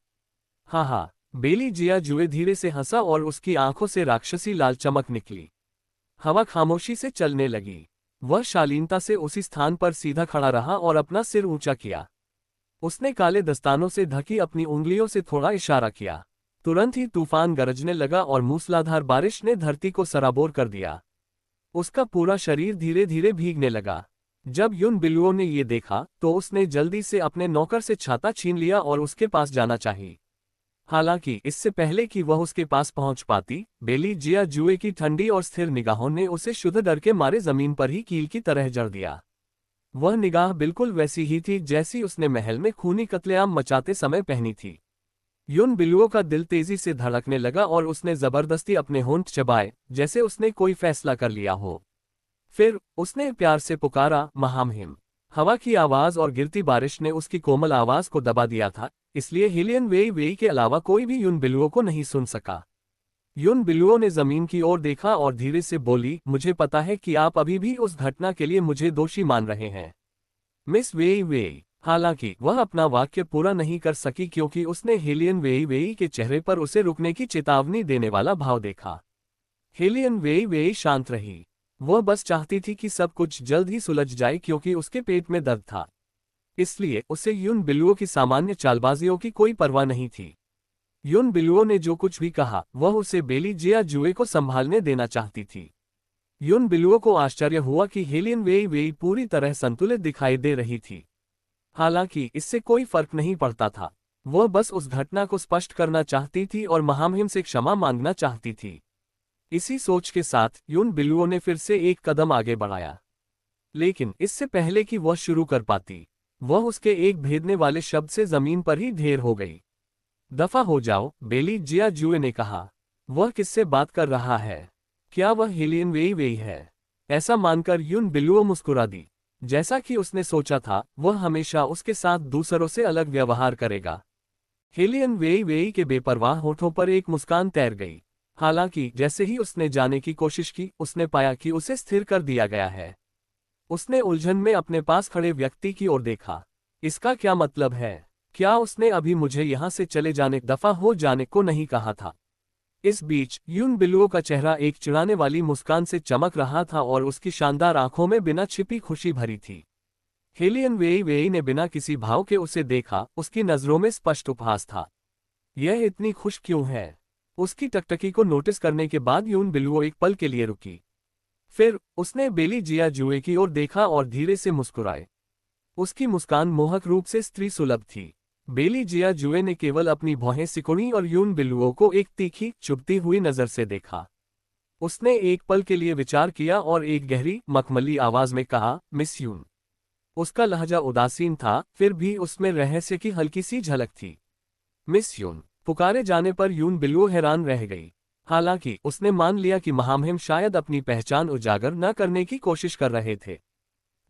हाँ हाँ, बेली जिया जुए धीरे से हंसा और उसकी आंखों से राक्षसी लाल चमक निकली। हवा खामोशी से चलने लगी। वह शालीनता से उसी स्थान पर सीधा खड़ा रहा और अपना सिर ऊंचा किया। उसने काले दस्तानों से ढकी अपनी उंगलियों से थोड़ा इशारा किया। तुरंत ही तूफान गरजने लगा और मूसलाधार बारिश ने धरती को सराबोर कर दिया। उसका पूरा शरीर धीरे धीरे भीगने लगा। जब युन बिल्लुओं ने ये देखा तो उसने जल्दी से अपने नौकर से छाता छीन लिया और उसके पास जाना चाहिए। हालांकि इससे पहले कि वह उसके पास पहुंच पाती, बेली जिया जुए की ठंडी और स्थिर निगाहों ने उसे शुद्ध डर के मारे जमीन पर ही कील की तरह जड़ दिया। वह निगाह बिल्कुल वैसी ही थी जैसी उसने महल में खूनी कत्लेआम मचाते समय पहनी थी। युन बिल्लुओं का दिल तेजी से धड़कने लगा और उसने जबरदस्ती अपने होंठ चबाए, जैसे उसने कोई फैसला कर लिया हो। फिर उसने प्यार से पुकारा, महामहिम। हवा की आवाज और गिरती बारिश ने उसकी कोमल आवाज को दबा दिया था, इसलिए हिलियन वेई वेई के अलावा कोई भी युन बिल्लुओं को नहीं सुन सका। युन बिल्लुओं ने जमीन की ओर देखा और धीरे से बोली, मुझे पता है कि आप अभी भी उस घटना के लिए मुझे दोषी मान रहे हैं, मिस वेई वेई। हालांकि वह अपना वाक्य पूरा नहीं कर सकी क्योंकि उसने हेलियन वेई वेई के चेहरे पर उसे रुकने की चेतावनी देने वाला भाव देखा। हेलियन वेई वेई शांत रही। वह बस चाहती थी कि सब कुछ जल्द ही सुलझ जाए क्योंकि उसके पेट में दर्द था। इसलिए उसे युन बिल्लुओं की सामान्य चालबाजियों की कोई परवाह नहीं थी। युन बिल्लुओं ने जो कुछ भी कहा वह उसे बेली जिया जुए को संभालने देना चाहती थी। युन बिल्लुओं को आश्चर्य हुआ कि हेलियन वेई वेई पूरी तरह संतुलित दिखाई दे रही थी। हालांकि इससे कोई फर्क नहीं पड़ता था। वह बस उस घटना को स्पष्ट करना चाहती थी और महामहिम से क्षमा मांगना चाहती थी। इसी सोच के साथ युन बिल्लुओं ने फिर से एक कदम आगे बढ़ाया। लेकिन इससे पहले कि वह शुरू कर पाती, वह उसके एक भेदने वाले शब्द से जमीन पर ही ढेर हो गई। दफा हो जाओ, बेली जिया जुए ने कहा। वह किससे बात कर रहा है? क्या वह हेलियन वेई वेई है? ऐसा मानकर युन बिल्लुओं मुस्कुरा दी। जैसा कि उसने सोचा था, वह हमेशा उसके साथ दूसरों से अलग व्यवहार करेगा। हेलियन वेई वेई के बेपरवाह होठों पर एक मुस्कान तैर गई। हालांकि जैसे ही उसने जाने की कोशिश की, उसने पाया कि उसे स्थिर कर दिया गया है। उसने उलझन में अपने पास खड़े व्यक्ति की ओर देखा। इसका क्या मतलब है? क्या उसने अभी मुझे यहां से चले जाने, दफा हो जाने को नहीं कहा था? इस बीच युन बिल्लुओं का चेहरा एक चिढ़ाने वाली मुस्कान से चमक रहा था और उसकी शानदार आंखों में बिना छिपी खुशी भरी थी। हेलियन वेई वेई ने बिना किसी भाव के उसे देखा। उसकी नजरों में स्पष्ट उपहास था। यह इतनी खुश क्यों है? उसकी टकटकी को नोटिस करने के बाद युन बिल्लुओं एक पल के लिए रुकी। फिर उसने बेली जिया जुए की ओर देखा और धीरे से मुस्कुराए। उसकी मुस्कान मोहक रूप से स्त्री सुलभ थी। बेली जिया जुए ने केवल अपनी भौहें सिकुड़ी और युन बिल्लुओं को एक तीखी, चुभती हुई नजर से देखा। उसने एक पल के लिए विचार किया और एक गहरी, मखमली आवाज में कहा, मिस युन। उसका लहजा उदासीन था, फिर भी उसमें रहस्य की हल्की सी झलक थी। मिस युन पुकारे जाने पर युन बिल्लुओं हैरान रह गई। हालांकि उसने मान लिया कि महामहिम शायद अपनी पहचान उजागर न करने की कोशिश कर रहे थे।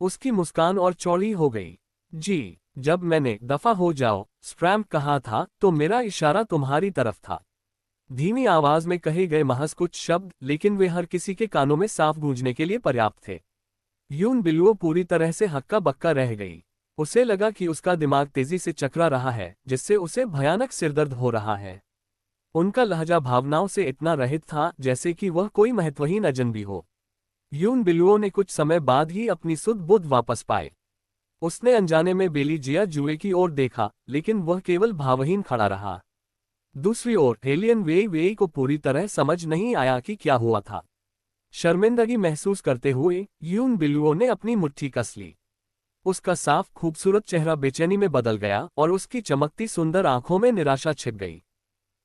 उसकी मुस्कान और चौड़ी हो गई। जी, जब मैंने दफा हो जाओ, स्प्रैम्प कहा था तो मेरा इशारा तुम्हारी तरफ था। धीमी आवाज में कहे गए महज कुछ शब्द, लेकिन वे हर किसी के कानों में साफ गूंजने के लिए पर्याप्त थे। युन बिल्लुओं पूरी तरह से हक्का बक्का रह गई। उसे लगा कि उसका दिमाग तेजी से चकरा रहा है, जिससे उसे भयानक सिरदर्द हो रहा है। उनका लहजा भावनाओं से इतना रहित था जैसे कि वह कोई महत्वहीन अजनबी हो। युन बिल्लुओं ने कुछ समय बाद ही अपनी सुध बुध वापस पाए। उसने अनजाने में बेली जिया जुए की ओर देखा, लेकिन वह केवल भावहीन खड़ा रहा। दूसरी ओर हेलियन वेई वेई को पूरी तरह समझ नहीं आया कि क्या हुआ था। शर्मिंदगी महसूस करते हुए युन बिल्लुओं ने अपनी मुट्ठी कस ली। उसका साफ खूबसूरत चेहरा बेचैनी में बदल गया और उसकी चमकती सुंदर आंखों में निराशा छिप गई।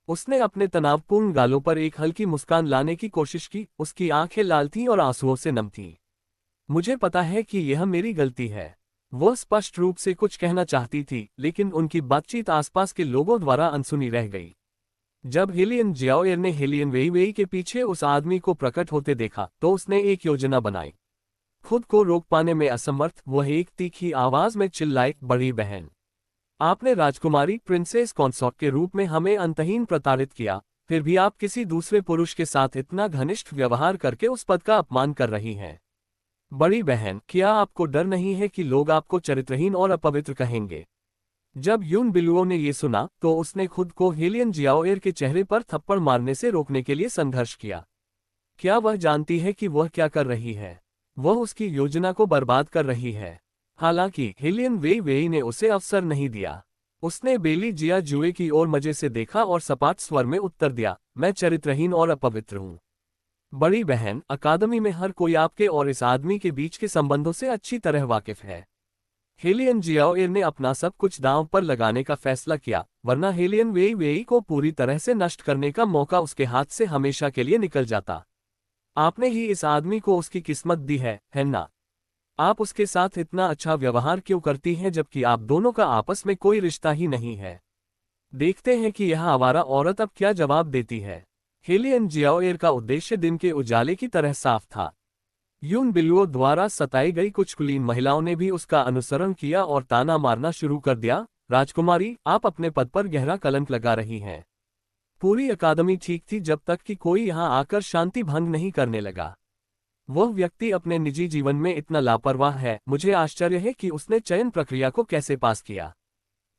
उसने अपने तनावपूर्ण गालों पर एक हल्की मुस्कान लाने की कोशिश की। उसकी आंखें लाल थीं और आंसुओं से नम थीं। मुझे पता है कि यह मेरी गलती है। वह स्पष्ट रूप से कुछ कहना चाहती थी, लेकिन उनकी बातचीत आसपास के लोगों द्वारा अनसुनी रह गई। जब हेलियन जियाओएर ने हेलियन वेईवेई के पीछे उस आदमी को प्रकट होते देखा तो उसने एक योजना बनाई। खुद को रोक पाने में असमर्थ वह एक तीखी आवाज में चिल्लाए, बड़ी बहन, आपने राजकुमारी प्रिंसेस कॉन्सॉर्ट के रूप में हमें अंतहीन प्रताड़ित किया, फिर भी आप किसी दूसरे पुरुष के साथ इतना घनिष्ठ व्यवहार करके उस पद का अपमान कर रही हैं। बड़ी बहन, क्या आपको डर नहीं है कि लोग आपको चरित्रहीन और अपवित्र कहेंगे? जब यून बिलुओ ने ये सुना तो उसने खुद को हेलियन जियाओएर के चेहरे पर थप्पड़ मारने से रोकने के लिए संघर्ष किया। क्या वह जानती है कि वह क्या कर रही है? वह उसकी योजना को बर्बाद कर रही है। हालांकि हेलियन वेईवेई ने उसे अवसर नहीं दिया। उसने बेली जिया जुए की ओर मजे से देखा और सपाट स्वर में उत्तर दिया, मैं चरित्रहीन और अपवित्र हूँ। बड़ी बहन, अकादमी में हर कोई आपके और इस आदमी के बीच के संबंधों से अच्छी तरह वाकिफ है। हेलियन जियाओएर ने अपना सब कुछ दांव पर लगाने का फैसला किया, वरना हेलियन वेईवेई को पूरी तरह से नष्ट करने का मौका उसके हाथ से हमेशा के लिए निकल जाता। आपने ही इस आदमी को उसकी किस्मत दी है ना? आप उसके साथ इतना अच्छा व्यवहार क्यों करती हैं जबकि आप दोनों का आपस में कोई रिश्ता ही नहीं है? देखते हैं कि यह आवारा औरत अब क्या जवाब देती है। हेलियन जियाओएर का उद्देश्य दिन के उजाले की तरह साफ था। यून बिलुओ द्वारा सताई गई कुछ कुलीन महिलाओं ने भी उसका अनुसरण किया और ताना मारना शुरू कर दिया, राजकुमारी, आप अपने पद पर गहरा कलंक लगा रही हैं। पूरी अकादमी ठीक थी जब तक कि कोई यहाँ आकर शांति भंग नहीं करने लगा। वह व्यक्ति अपने निजी जीवन में इतना लापरवाह है, मुझे आश्चर्य है कि उसने चयन प्रक्रिया को कैसे पास किया।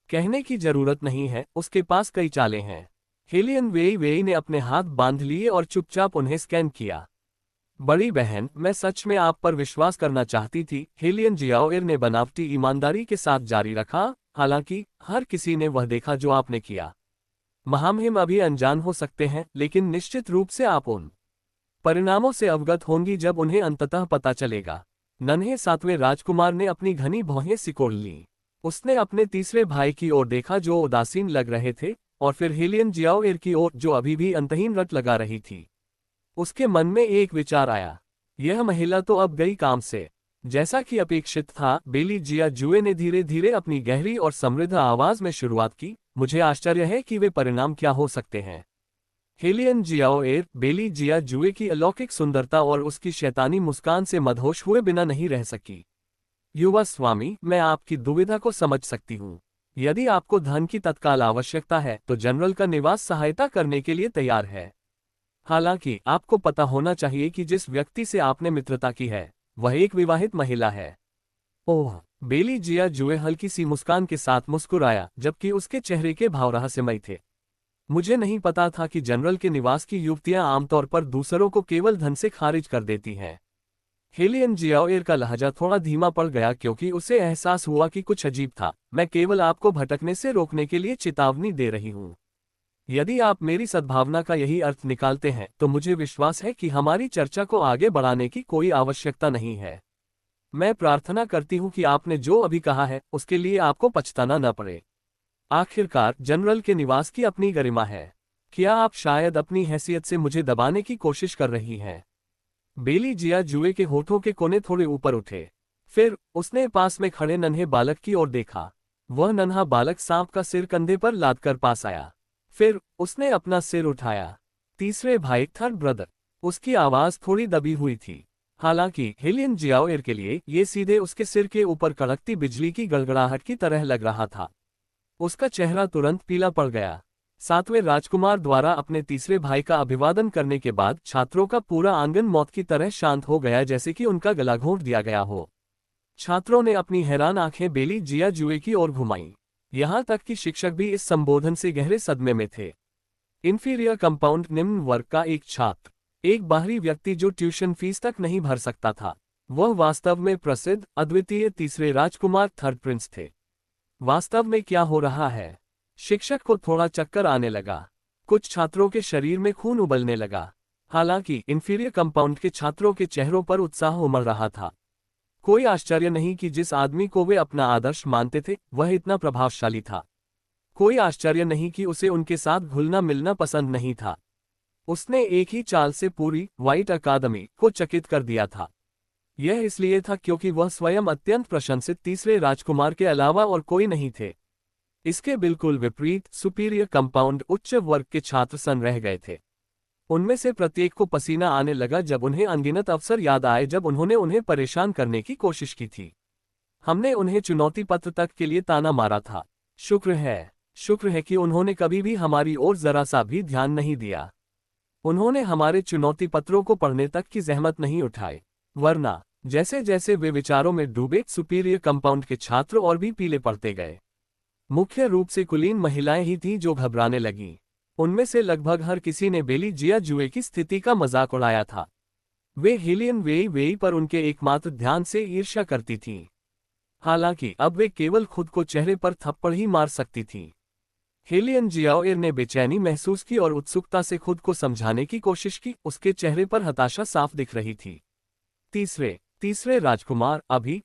कहने की जरूरत नहीं है, उसके पास कई चालें हैं। हेलियन वेईवेई ने अपने हाथ बांध लिए और चुपचाप उन्हें स्कैन किया। बड़ी बहन, मैं सच में आप पर विश्वास करना चाहती थी, हेलियन जियाओएर ने बनावटी ईमानदारी के साथ जारी रखा, हालांकि हर किसी ने वह देखा जो आपने किया। महामहिम अभी अनजान हो सकते हैं, लेकिन निश्चित रूप से आप उन परिणामों से अवगत होंगी जब उन्हें अंततः पता चलेगा। नन्हे सातवें राजकुमार ने अपनी घनी भौहें सिकोड़ लीं। उसने अपने तीसरे भाई की ओर देखा जो उदासीन लग रहे थे, और फिर हेलियन जियाओएर की ओर जो अभी भी अंतहीन रट लगा रही थी। उसके मन में एक विचार आया, यह महिला तो अब गई काम से। जैसा कि अपेक्षित था, बेली जिया जुए ने धीरे धीरे अपनी गहरी और समृद्ध आवाज में शुरुआत की, मुझे आश्चर्य है कि वे परिणाम क्या हो सकते हैं। हेलियन जियाओएर बेली जिया जुए की अलौकिक सुंदरता और उसकी शैतानी मुस्कान से मदहोश हुए बिना नहीं रह सकी। युवा स्वामी, मैं आपकी दुविधा को समझ सकती हूँ। यदि आपको धन की तत्काल आवश्यकता है तो जनरल का निवास सहायता करने के लिए तैयार है। हालांकि आपको पता होना चाहिए कि जिस व्यक्ति से आपने मित्रता की है वह एक विवाहित महिला है। ओह, बेली जिया जुए हल्की सी मुस्कान के साथ मुस्कुराया, जबकि उसके चेहरे के भाव रहस्यमय थे। मुझे नहीं पता था कि जनरल के निवास की युवतियां आमतौर पर दूसरों को केवल धन से खारिज कर देती हैं। हेलियन जियाओएर का लहजा थोड़ा धीमा पड़ गया क्योंकि उसे एहसास हुआ कि कुछ अजीब था। मैं केवल आपको भटकने से रोकने के लिए चेतावनी दे रही हूँ। यदि आप मेरी सद्भावना का यही अर्थ निकालते हैं तो मुझे विश्वास है कि हमारी चर्चा को आगे बढ़ाने की कोई आवश्यकता नहीं है। मैं प्रार्थना करती हूँ कि आपने जो अभी कहा है उसके लिए आपको पछताना न पड़े। आखिरकार जनरल के निवास की अपनी गरिमा है। क्या आप शायद अपनी हैसियत से मुझे दबाने की कोशिश कर रही हैं? बेली जिया जुए के होठों के कोने थोड़े ऊपर उठे। फिर उसने पास में खड़े नन्हे बालक की ओर देखा। वह नन्हा बालक सांप का सिर कंधे पर लादकर पास आया। फिर उसने अपना सिर उठाया। तीसरे भाई, थर्ड ब्रदर। उसकी आवाज थोड़ी दबी हुई थी। हालांकि हेलियन जियाओएर के लिए ये सीधे उसके सिर के ऊपर कड़कती बिजली की गड़गड़ाहट की तरह लग रहा था। उसका चेहरा तुरंत पीला पड़ गया। सातवें राजकुमार द्वारा अपने तीसरे भाई का अभिवादन करने के बाद छात्रों का पूरा आंगन मौत की तरह शांत हो गया, जैसे कि उनका गला घोंट दिया गया हो। छात्रों ने अपनी हैरान आंखें बेली जिया जुए की ओर घुमाईं। यहां तक कि शिक्षक भी इस संबोधन से गहरे सदमे में थे। इंफीरियर कंपाउंड निम्न वर्ग का एक छात्र, एक बाहरी व्यक्ति जो ट्यूशन फीस तक नहीं भर सकता था, वह वास्तव में प्रसिद्ध अद्वितीय तीसरे राजकुमार थर्ड प्रिंस थे। वास्तव में क्या हो रहा है? शिक्षक को थोड़ा चक्कर आने लगा। कुछ छात्रों के शरीर में खून उबलने लगा। हालांकि इंफीरियर कंपाउंड के छात्रों के चेहरों पर उत्साह उमड़ रहा था। कोई आश्चर्य नहीं कि जिस आदमी को वे अपना आदर्श मानते थे वह इतना प्रभावशाली था। कोई आश्चर्य नहीं कि उसे उनके साथ घुलना मिलना पसंद नहीं था। उसने एक ही चाल से पूरी व्हाइट अकादमी को चकित कर दिया था। यह इसलिए था क्योंकि वह स्वयं अत्यंत प्रशंसित तीसरे राजकुमार के अलावा और कोई नहीं थे। इसके बिल्कुल विपरीत सुपीरियर कंपाउंड उच्च वर्ग के छात्र सन रह गए थे। उनमें से प्रत्येक को पसीना आने लगा जब उन्हें अनगिनत अवसर याद आए जब उन्होंने उन्हें परेशान करने की कोशिश की थी। हमने उन्हें चुनौती पत्र तक के लिए ताना मारा था। शुक्र है कि उन्होंने कभी भी हमारी ओर जरा सा भी ध्यान नहीं दिया। उन्होंने हमारे चुनौती पत्रों को पढ़ने तक की जहमत नहीं उठाई। वरना जैसे जैसे वे विचारों में डूबे, सुपीरियर कंपाउंड के छात्र और भी पीले पड़ते गए। मुख्य रूप से कुलीन महिलाएं ही थीं जो घबराने लगीं। उनमें से लगभग हर किसी ने बेली जिया जुए की स्थिति का मजाक उड़ाया था। वे हेलियन वेई वेई पर उनके एकमात्र ध्यान से ईर्ष्या करती थीं। हालांकि अब वे केवल खुद को चेहरे पर थप्पड़ ही मार सकती थीं। हेलियन जियाओएर ने बेचैनी महसूस की और उत्सुकता से खुद को समझाने की कोशिश की। उसके चेहरे पर हताशा साफ दिख रही थी। तीसरे राजकुमार, अभी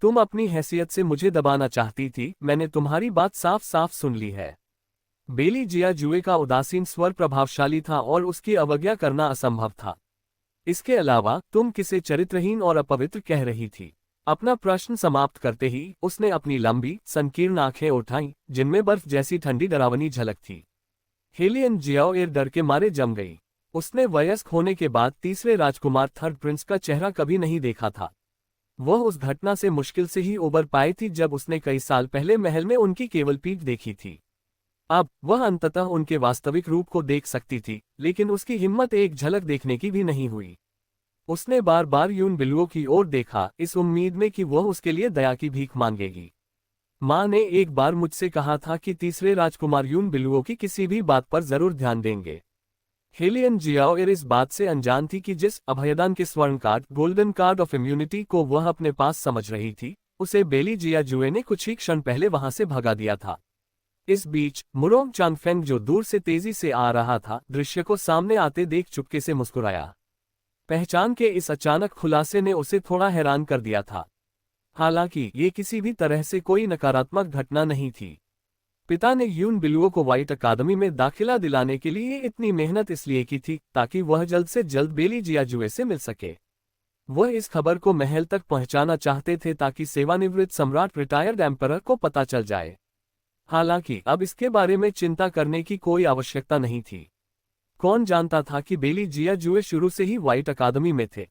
तुम अपनी हैसियत से मुझे दबाना चाहती थी। मैंने तुम्हारी बात साफ साफ सुन ली है। बेली जिया जुए का उदासीन स्वर प्रभावशाली था और उसकी अवज्ञा करना असंभव था। इसके अलावा तुम किसे चरित्रहीन और अपवित्र कह रही थी। अपना प्रश्न समाप्त करते ही उसने अपनी लंबी संकीर्ण आंखें उठाईं, जिनमें बर्फ जैसी ठंडी डरावनी झलक थी। हेलियन जियाओएर डर के मारे जम गई। उसने वयस्क होने के बाद तीसरे राजकुमार थर्ड प्रिंस का चेहरा कभी नहीं देखा था। वह उस घटना से मुश्किल से ही उबर पाई थी जब उसने कई साल पहले महल में उनकी केवल पीठ देखी थी। अब वह अंततः उनके वास्तविक रूप को देख सकती थी, लेकिन उसकी हिम्मत एक झलक देखने की भी नहीं हुई। उसने बार बार यून बिलुओं की ओर देखा, इस उम्मीद में कि वह उसके लिए दया की भीख मांगेगी। माँ ने एक बार मुझसे कहा था कि तीसरे राजकुमार यून बिलुओं की किसी भी बात पर जरूर ध्यान देंगे। हेलियन जियाओएर इस बात से अनजान थी कि जिस अभयदान के स्वर्ण card, golden card of immunity को वह अपने पास समझ रही थी, उसे बेली जिया जुए ने कुछ ही क्षण पहले वहां से भगा दिया था। इस बीच मुरोंग चांगफेंग, जो दूर से तेजी से आ रहा था, दृश्य को सामने आते देख चुपके से मुस्कुराया। पहचान के इस अचानक खुलासे ने उसे थोड़ा हैरान कर दिया था। हालांकि ये किसी भी तरह से कोई नकारात्मक घटना नहीं थी। पिता ने यून बिलुओं को व्हाइट अकादमी में दाखिला दिलाने के लिए इतनी मेहनत इसलिए की थी ताकि वह जल्द से जल्द बेली जिया जुए से मिल सके। वह इस खबर को महल तक पहुंचाना चाहते थे ताकि सेवानिवृत्त सम्राट रिटायर्ड एम्परर को पता चल जाए। हालांकि अब इसके बारे में चिंता करने की कोई आवश्यकता नहीं थी। कौन जानता था कि बेली जिया जुए शुरू से ही व्हाइट अकादमी में थे।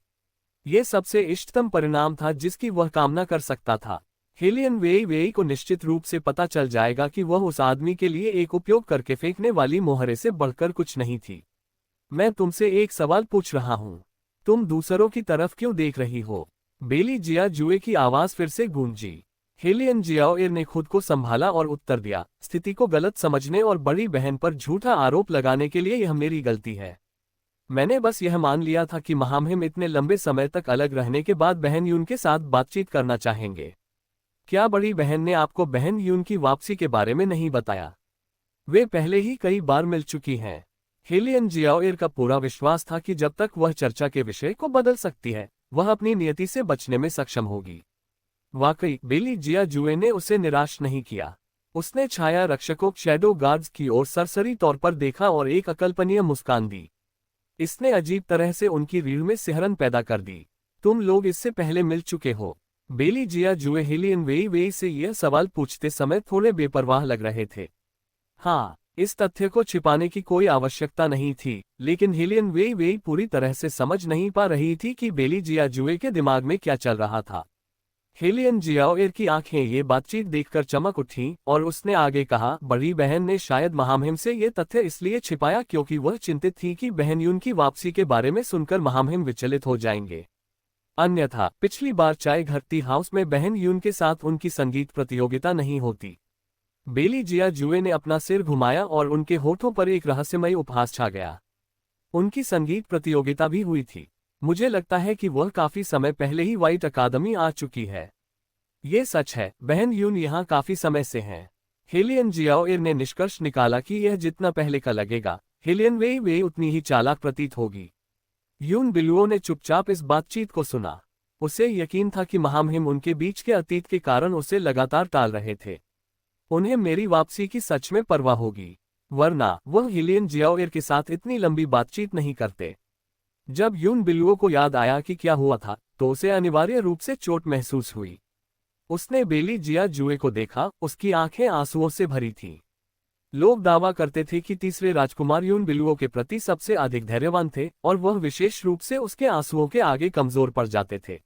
ये सबसे इष्टतम परिणाम था जिसकी वह कामना कर सकता था। हेलियन वेई वेई को निश्चित रूप से पता चल जाएगा कि वह उस आदमी के लिए एक उपयोग करके फेंकने वाली मोहरे से बढ़कर कुछ नहीं थी। मैं तुमसे एक सवाल पूछ रहा हूं, तुम दूसरों की तरफ क्यों देख रही हो? बेली जिया जुए की आवाज फिर से गूंजी। हेलियन जियाओएर ने खुद को संभाला और उत्तर दिया, स्थिति को गलत समझने और बड़ी बहन पर झूठा आरोप लगाने के लिए यह मेरी गलती है। मैंने बस यह मान लिया था कि महामहिम इतने लंबे समय तक अलग रहने के बाद बहन यून के साथ बातचीत करना चाहेंगे। क्या बड़ी बहन ने आपको बहन यून की वापसी के बारे में नहीं बताया? वे पहले ही कई बार मिल चुकी हैं। हेलियन जियाओएर का पूरा विश्वास था कि जब तक वह चर्चा के विषय को बदल सकती है, वह अपनी नियति से बचने में सक्षम होगी। वाकई बेली जिया जुए ने उसे निराश नहीं किया। उसने छाया रक्षकों शैडो गार्ड्स की ओर सरसरी तौर पर देखा और एक अकल्पनीय मुस्कान दी। इसने अजीब तरह से उनकी रीढ़ में सिहरन पैदा कर दी। तुम लोग इससे पहले मिल चुके हो? बेली जिया जुए हेलियन वेई वेई से यह सवाल पूछते समय थोड़े बेपरवाह लग रहे थे। हाँ, इस तथ्य को छिपाने की कोई आवश्यकता नहीं थी, लेकिन हेलियन वेई वेई पूरी तरह से समझ नहीं पा रही थी कि बेली जिया जुए के दिमाग में क्या चल रहा था। हेलियन जियाओएर की आंखें ये बातचीत देखकर चमक उठीं और उसने आगे कहा, बड़ी बहन ने शायद महामहिम से ये तथ्य इसलिए छिपाया क्योंकि वह चिंतित थी कि बहन यून की वापसी के बारे में सुनकर महामहिम विचलित हो जाएंगे। अन्यथा पिछली बार चाय घर टी हाउस में बहन यून के साथ उनकी संगीत प्रतियोगिता नहीं होती। बेली जिया जुए ने अपना सिर घुमाया और उनके होठों पर एक रहस्यमयी उपहास छा गया। उनकी संगीत प्रतियोगिता भी हुई थी। मुझे लगता है कि वह काफी समय पहले ही व्हाइट अकादमी आ चुकी है। ये सच है, बहन यून यहाँ काफी समय से हैं। हेलियन जियाओएर ने निष्कर्ष निकाला कि यह जितना पहले का लगेगा, हेलियन वेई वेई उतनी ही चालाक प्रतीत होगी। यून बिलुओं ने चुपचाप इस बातचीत को सुना। उसे यकीन था कि महामहिम उनके बीच के अतीत के कारण उसे लगातार टाल रहे थे। उन्हें मेरी वापसी की सच में परवाह होगी, वरना वह हेलियन जियाओएर के साथ इतनी लंबी बातचीत नहीं करते। जब यून बिलुओं को याद आया कि क्या हुआ था, तो उसे अनिवार्य रूप से चोट महसूस हुई। उसने बेली जिया जुए को देखा, उसकी आंखें आंसुओं से भरी थीं। लोग दावा करते थे कि तीसरे राजकुमार यून बिलुओं के प्रति सबसे अधिक धैर्यवान थे और वह विशेष रूप से उसके आंसुओं के आगे कमजोर पड़ जाते थे।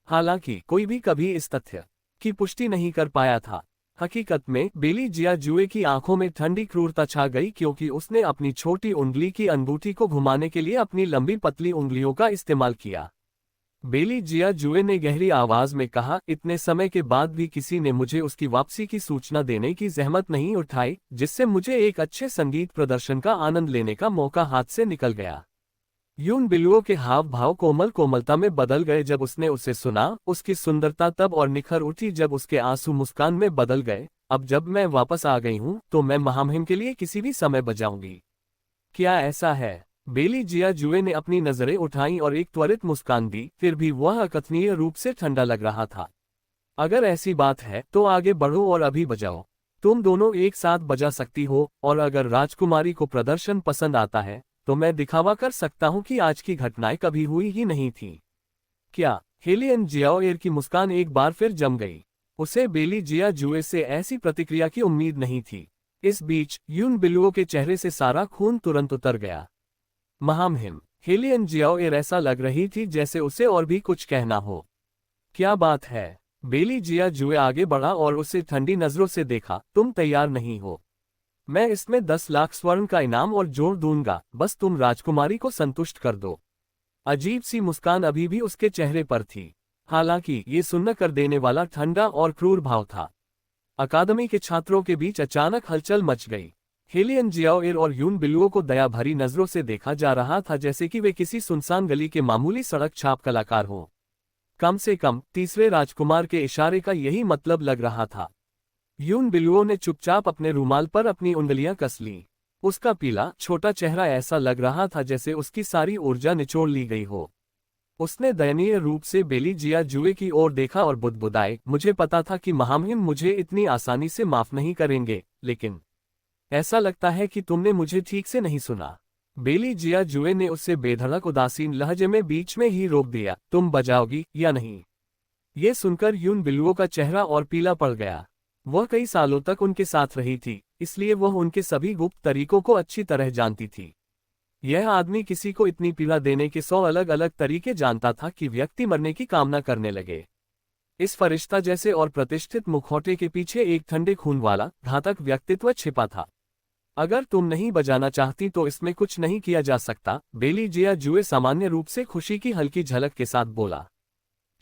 हालांकि कोई भी कभी इस तथ्य की पुष्टि नहीं कर पाया था। हकीकत में बेली जिया जुए की आंखों में ठंडी क्रूरता छा गई, क्योंकि उसने अपनी छोटी उंगली की अंगूठी को घुमाने के लिए अपनी लंबी पतली उंगलियों का इस्तेमाल किया। बेली जिया जुए ने गहरी आवाज में कहा, इतने समय के बाद भी किसी ने मुझे उसकी वापसी की सूचना देने की जहमत नहीं उठाई, जिससे मुझे एक अच्छे संगीत प्रदर्शन का आनंद लेने का मौका हाथ से निकल गया। यून बिलुओं के हाव भाव कोमल कोमलता में बदल गए जब उसने उसे सुना। उसकी सुंदरता तब और निखर उठी जब उसके आंसू मुस्कान में बदल गए। अब जब मैं वापस आ गई हूं तो मैं महामहिम के लिए किसी भी समय बजाऊंगी। क्या ऐसा है? बेली जिया जुए ने अपनी नजरें उठाईं और एक त्वरित मुस्कान दी, फिर भी वह अकथनीय रूप से ठंडा लग रहा था। अगर ऐसी बात है तो आगे बढ़ो और अभी बजाओ। तुम दोनों एक साथ बजा सकती हो, और अगर राजकुमारी को प्रदर्शन पसंद आता है तो मैं दिखावा कर सकता हूं कि आज की घटनाएं कभी हुई ही नहीं थी। क्या? हेलियन जियाओएर की मुस्कान एक बार फिर जम गई। उसे बेली जिया जुए से ऐसी प्रतिक्रिया की उम्मीद नहीं थी। इस बीच यून बिलुओं के चेहरे से सारा खून तुरंत उतर गया। महामहिम, हेलियन जियाओएर ऐसा लग रही थी जैसे उसे और भी कुछ कहना हो। क्या बात है? बेली जिया जुए आगे बढ़ा और उसे ठंडी नजरों से देखा। तुम तैयार नहीं हो? मैं इसमें 10 लाख स्वर्ण का इनाम और जोड़ दूंगा, बस तुम राजकुमारी को संतुष्ट कर दो। अजीब सी मुस्कान अभी भी उसके चेहरे पर थी, हालांकि ये सुन्न कर देने वाला ठंडा और क्रूर भाव था। अकादमी के छात्रों के बीच अचानक हलचल मच गई। हेलियन जियाओएर और यून बिलुओं को दया भरी नजरों से देखा जा रहा था, जैसे कि वे किसी सुनसान गली के मामूली सड़क छाप कलाकार हों। कम से कम तीसरे राजकुमार के इशारे का यही मतलब लग रहा था। यून बिलुओं ने चुपचाप अपने रूमाल पर अपनी उंगलियां कस लीं। उसका पीला छोटा चेहरा ऐसा लग रहा था जैसे उसकी सारी ऊर्जा निचोड़ ली गई हो। उसने दयनीय रूप से बेली जिया जुए की ओर देखा और बुदबुदाए, मुझे पता था कि महामहिम मुझे इतनी आसानी से माफ नहीं करेंगे, लेकिन ऐसा लगता है कि तुमने मुझे ठीक से नहीं सुना। बेली जिया जुए ने उससे बेधड़क उदासीन लहजे में बीच में ही रोक दिया, तुम बजाओगी या नहीं? ये सुनकर यून बिलुओं का चेहरा और पीला पड़ गया। वह कई सालों तक उनके साथ रही थी, इसलिए वह उनके सभी गुप्त तरीकों को अच्छी तरह जानती थी। यह आदमी किसी को इतनी पीड़ा देने के 100 अलग अलग तरीके जानता था कि व्यक्ति मरने की कामना करने लगे। इस फरिश्ता जैसे और प्रतिष्ठित मुखौटे के पीछे एक ठंडे खून वाला घातक व्यक्तित्व छिपा था। अगर तुम नहीं बजाना चाहती तो इसमें कुछ नहीं किया जा सकता, बेली जिया जुए सामान्य रूप से खुशी की हल्की झलक के साथ बोला।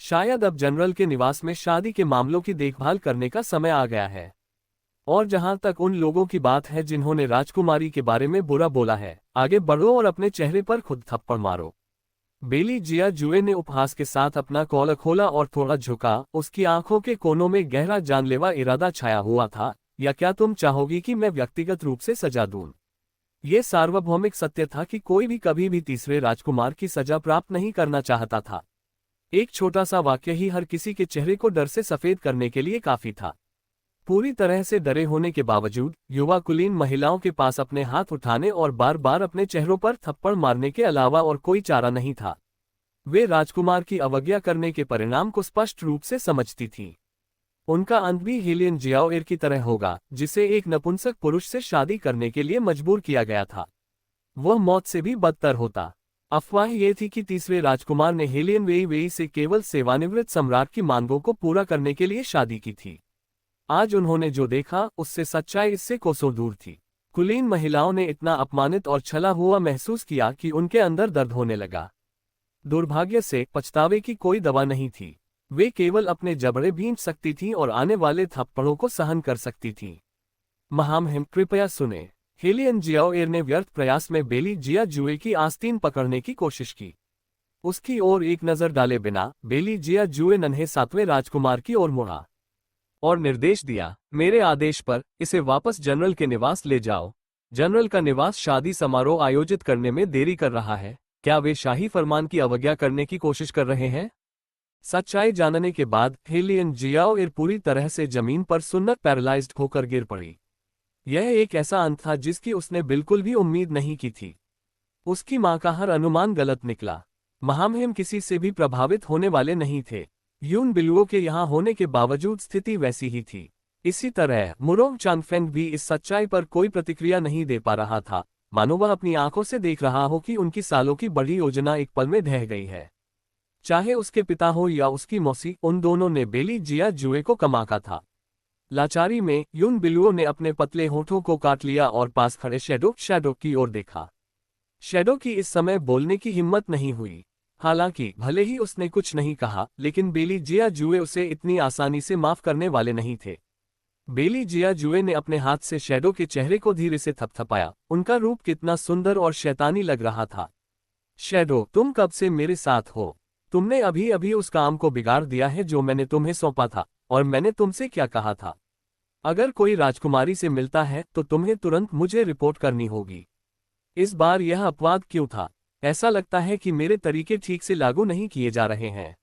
शायद अब जनरल के निवास में शादी के मामलों की देखभाल करने का समय आ गया है। और जहां तक उन लोगों की बात है जिन्होंने राजकुमारी के बारे में बुरा बोला है, आगे बढ़ो और अपने चेहरे पर खुद थप्पड़ मारो। बेली जिया जुए ने उपहास के साथ अपना कॉलर खोला और थोड़ा झुका। उसकी आंखों के कोनों में गहरा जानलेवा इरादा छाया हुआ था। या क्या तुम चाहोगी कि मैं व्यक्तिगत रूप से सजा दूं? यह सार्वभौमिक सत्य था कि कोई भी कभी भी तीसरे राजकुमार की सजा प्राप्त नहीं करना चाहता था। एक छोटा सा वाक्य ही हर किसी के चेहरे को डर से सफेद करने के लिए काफी था। पूरी तरह से डरे होने के बावजूद युवा कुलीन महिलाओं के पास अपने हाथ उठाने और बार बार अपने चेहरों पर थप्पड़ मारने के अलावा और कोई चारा नहीं था। वे राजकुमार की अवज्ञा करने के परिणाम को स्पष्ट रूप से समझती थीं। उनका अंत भी हेलियन जियाओएर की तरह होगा, जिसे एक नपुंसक पुरुष से शादी करने के लिए मजबूर किया गया था। वह मौत से भी बदतर होता। अफवाह यह थी कि तीसरे राजकुमार ने हेलियन वेई वेई से केवल सेवानिवृत्त सम्राट की मांगों को पूरा करने के लिए शादी की थी। आज उन्होंने जो देखा उससे सच्चाई इससे कोसों दूर थी। कुलीन महिलाओं ने इतना अपमानित और छला हुआ महसूस किया कि उनके अंदर दर्द होने लगा। दुर्भाग्य से पछतावे की कोई दवा नहीं थी। वे केवल अपने जबड़े भींच सकती थीं और आने वाले थप्पड़ों को सहन कर सकती थीं। महामहिम, कृपया सुने। हेलियन जियाओएर ने व्यर्थ प्रयास में बेली जिया जुए की आस्तीन पकड़ने की कोशिश की। उसकी ओर एक नजर डाले बिना बेली जिया जुए नन्हे सातवें राजकुमार की ओर मुड़ा और निर्देश दिया, मेरे आदेश पर इसे वापस जनरल के निवास ले जाओ। जनरल का निवास शादी समारोह आयोजित करने में देरी कर रहा है। क्या वे शाही फरमान की अवज्ञा करने की कोशिश कर रहे हैं? सच्चाई जानने के बाद हेलियन जियाओएर पूरी तरह से जमीन पर सुन्नत पैरालाइज्ड होकर गिर पड़ी। यह एक ऐसा अंत था जिसकी उसने बिल्कुल भी उम्मीद नहीं की थी। उसकी मां का हर अनुमान गलत निकला। महामहिम किसी से भी प्रभावित होने वाले नहीं थे। यून बिलुओं के यहाँ होने के बावजूद स्थिति वैसी ही थी। इसी तरह मुरोंग चांगफेंग भी इस सच्चाई पर कोई प्रतिक्रिया नहीं दे पा रहा था, मानो वह अपनी आंखों से देख रहा हो कि उनकी सालों की बड़ी योजना एक पल में ढह गई है। चाहे उसके पिता हो या उसकी मौसी, उन दोनों ने बेली जिया जुए को कमाका था। लाचारी में यून बिलुओं ने अपने पतले होठों को काट लिया और पास खड़े शैडो की ओर देखा। शैडो की इस समय बोलने की हिम्मत नहीं हुई। हालांकि भले ही उसने कुछ नहीं कहा, लेकिन बेली जिया जुए उसे इतनी आसानी से माफ करने वाले नहीं थे। बेली जिया जुए ने अपने हाथ से शैडो के चेहरे को धीरे से थपथपाया। उनका रूप कितना सुंदर और शैतानी लग रहा था। शैडो, तुम कब से मेरे साथ हो? तुमने अभी अभी उस काम को बिगाड़ दिया है जो मैंने तुम्हें सौंपा था। और मैंने तुमसे क्या कहा था? अगर कोई राजकुमारी से मिलता है तो तुम्हें तुरंत मुझे रिपोर्ट करनी होगी। इस बार यह अपवाद क्यों था? ऐसा लगता है कि मेरे तरीके ठीक से लागू नहीं किए जा रहे हैं।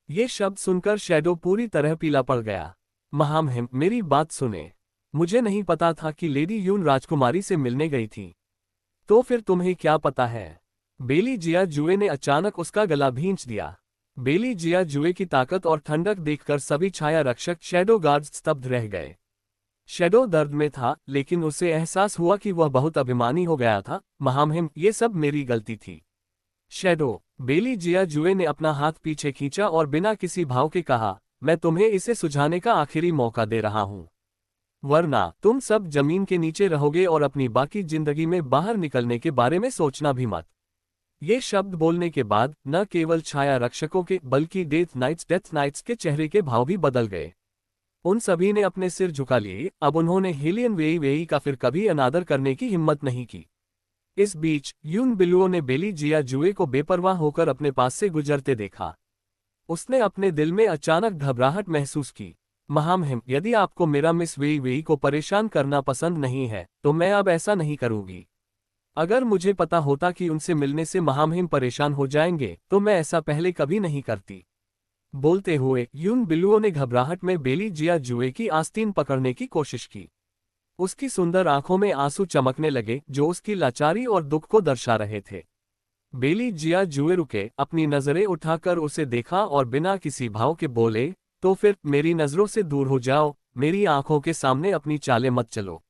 ये शब्द सुनकर शैडो पूरी तरह पीला पड़ गया। महामहिम, मेरी बात सुने। मुझे नहीं पता था कि लेडी यून राजकुमारी से मिलने गई थी। तो फिर तुम्हें क्या पता है? बेली जिया जुए ने अचानक उसका गला भींच दिया। बेली जिया जुए की ताकत और ठंडक देखकर सभी छाया रक्षक शैडो गार्ड्स स्तब्ध रह गए। शैडो दर्द में था, लेकिन उसे एहसास हुआ कि वह बहुत अभिमानी हो गया था। महामहिम, ये सब मेरी गलती थी। शैडो, बेली जिया जुए ने अपना हाथ पीछे खींचा और बिना किसी भाव के कहा, मैं तुम्हें इसे सुझाने का आखिरी मौका दे रहा हूं, वरना तुम सब जमीन के नीचे रहोगे और अपनी बाकी जिंदगी में बाहर निकलने के बारे में सोचना भी मत। ये शब्द बोलने के बाद न केवल छाया रक्षकों के बल्कि डेथ नाइट्स के चेहरे के भाव भी बदल गए। उन सभी ने अपने सिर झुका लिए। अब उन्होंने हेलियन वेई का फिर कभी अनादर करने की हिम्मत नहीं की। इस बीच यून बिलुओं ने बेली जिया जुए को बेपरवाह होकर अपने पास से गुजरते देखा। उसने अपने दिल में अचानक घबराहट महसूस की। महामहिम, यदि आपको मेरा मिस वेई को परेशान करना पसंद नहीं है तो मैं अब ऐसा नहीं करूंगी। अगर मुझे पता होता कि उनसे मिलने से महामहिम परेशान हो जाएंगे तो मैं ऐसा पहले कभी नहीं करती। बोलते हुए यून बिलुओं ने घबराहट में बेली जिया जुए की आस्तीन पकड़ने की कोशिश की। उसकी सुंदर आंखों में आंसू चमकने लगे जो उसकी लाचारी और दुख को दर्शा रहे थे। बेली जिया जुए रुके, अपनी नजरें उठाकर उसे देखा और बिना किसी भाव के बोले, तो फिर मेरी नजरों से दूर हो जाओ, मेरी आंखों के सामने अपनी चालें मत चलो।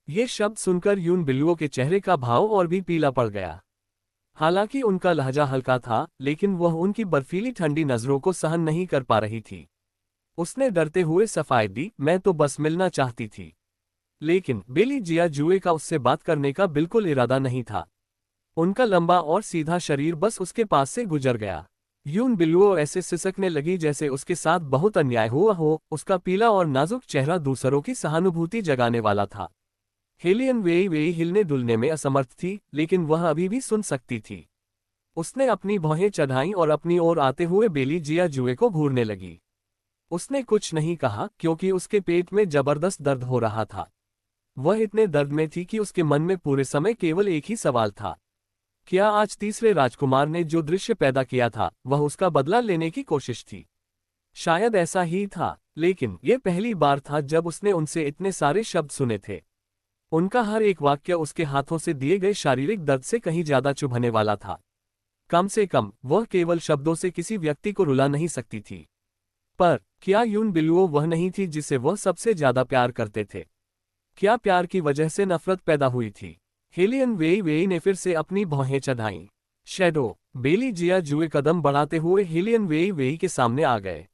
ये शब्द सुनकर यून बिलुओं के चेहरे का भाव और भी पीला पड़ गया। हालांकि उनका लहजा हल्का था, लेकिन वह उनकी बर्फीली ठंडी नजरों को सहन नहीं कर पा रही थी। उसने डरते हुए सफाई दी, मैं तो बस मिलना चाहती थी। लेकिन बेली जिया जुए का उससे बात करने का बिल्कुल इरादा नहीं था। उनका लंबा और सीधा शरीर बस उसके पास से गुजर गया। यून बिलुओ ऐसे सिसकने लगी जैसे उसके साथ बहुत अन्याय हुआ हो। उसका पीला और नाजुक चेहरा दूसरों की सहानुभूति जगाने वाला था। हेलियन वेई हिलने डुलने में असमर्थ थी, लेकिन वह अभी भी सुन सकती थी। उसने अपनी भौहें चढ़ाईं और अपनी ओर आते हुए बेली जिया जुए को घूरने लगी। उसने कुछ नहीं कहा क्योंकि उसके पेट में जबरदस्त दर्द हो रहा था। वह इतने दर्द में थी कि उसके मन में पूरे समय केवल एक ही सवाल था, क्या आज तीसरे राजकुमार ने जो दृश्य पैदा किया था वह उसका बदला लेने की कोशिश थी? शायद ऐसा ही था, लेकिन यह पहली बार था जब उसने उनसे इतने सारे शब्द सुने थे। उनका हर एक वाक्य उसके हाथों से दिए गए शारीरिक दर्द से कहीं ज्यादा चुभने वाला था। कम से कम वह केवल शब्दों से किसी व्यक्ति को रुला नहीं सकती थी। पर क्या यून बिलुओ वह नहीं थी जिसे वह सबसे ज्यादा प्यार करते थे? क्या प्यार की वजह से नफरत पैदा हुई थी? हेलियन वेई ने फिर से अपनी भौहें चढ़ाईं। शैडो, बेली जिया जुए कदम बढ़ाते हुए हेलियन वेई के सामने आ गए।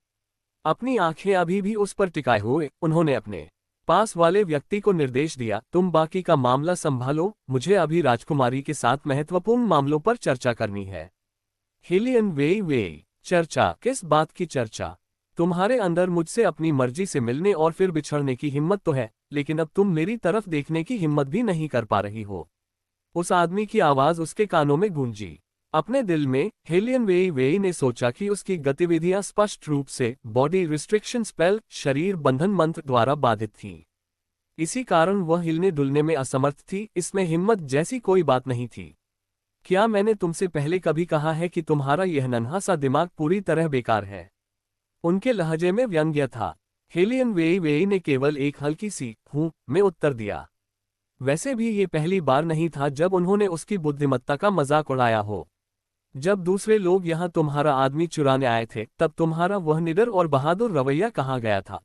अपनी आंखें अभी भी उस पर टिकाए हुए उन्होंने अपने पास वाले व्यक्ति को निर्देश दिया, तुम बाकी का मामला संभालो, मुझे अभी राजकुमारी के साथ महत्वपूर्ण मामलों पर चर्चा करनी है। हेलियन वेई, चर्चा? किस बात की चर्चा? तुम्हारे अंदर मुझसे अपनी मर्जी से मिलने और फिर बिछड़ने की हिम्मत तो है, लेकिन अब तुम मेरी तरफ देखने की हिम्मत भी नहीं कर पा रही हो। उस आदमी की आवाज उसके कानों में गूंजी। अपने दिल में हेलियन वेई ने सोचा कि उसकी गतिविधियां स्पष्ट रूप से बॉडी रिस्ट्रिक्शन स्पेल, शरीर बंधन मंत्र द्वारा बाधित थीं। इसी कारण वह हिलने डुलने में असमर्थ थी। इसमें हिम्मत जैसी कोई बात नहीं थी। क्या मैंने तुमसे पहले कभी कहा है कि तुम्हारा यह नन्हा सा दिमाग पूरी तरह बेकार है? उनके लहजे में व्यंग्य था। हेलियन वेई ने केवल एक हल्की सी हूं में उत्तर दिया। वैसे भी ये पहली बार नहीं था जब उन्होंने उसकी बुद्धिमत्ता का मजाक उड़ाया हो। जब दूसरे लोग यहाँ तुम्हारा आदमी चुराने आए थे तब तुम्हारा वह निडर और बहादुर रवैया कहाँ गया था?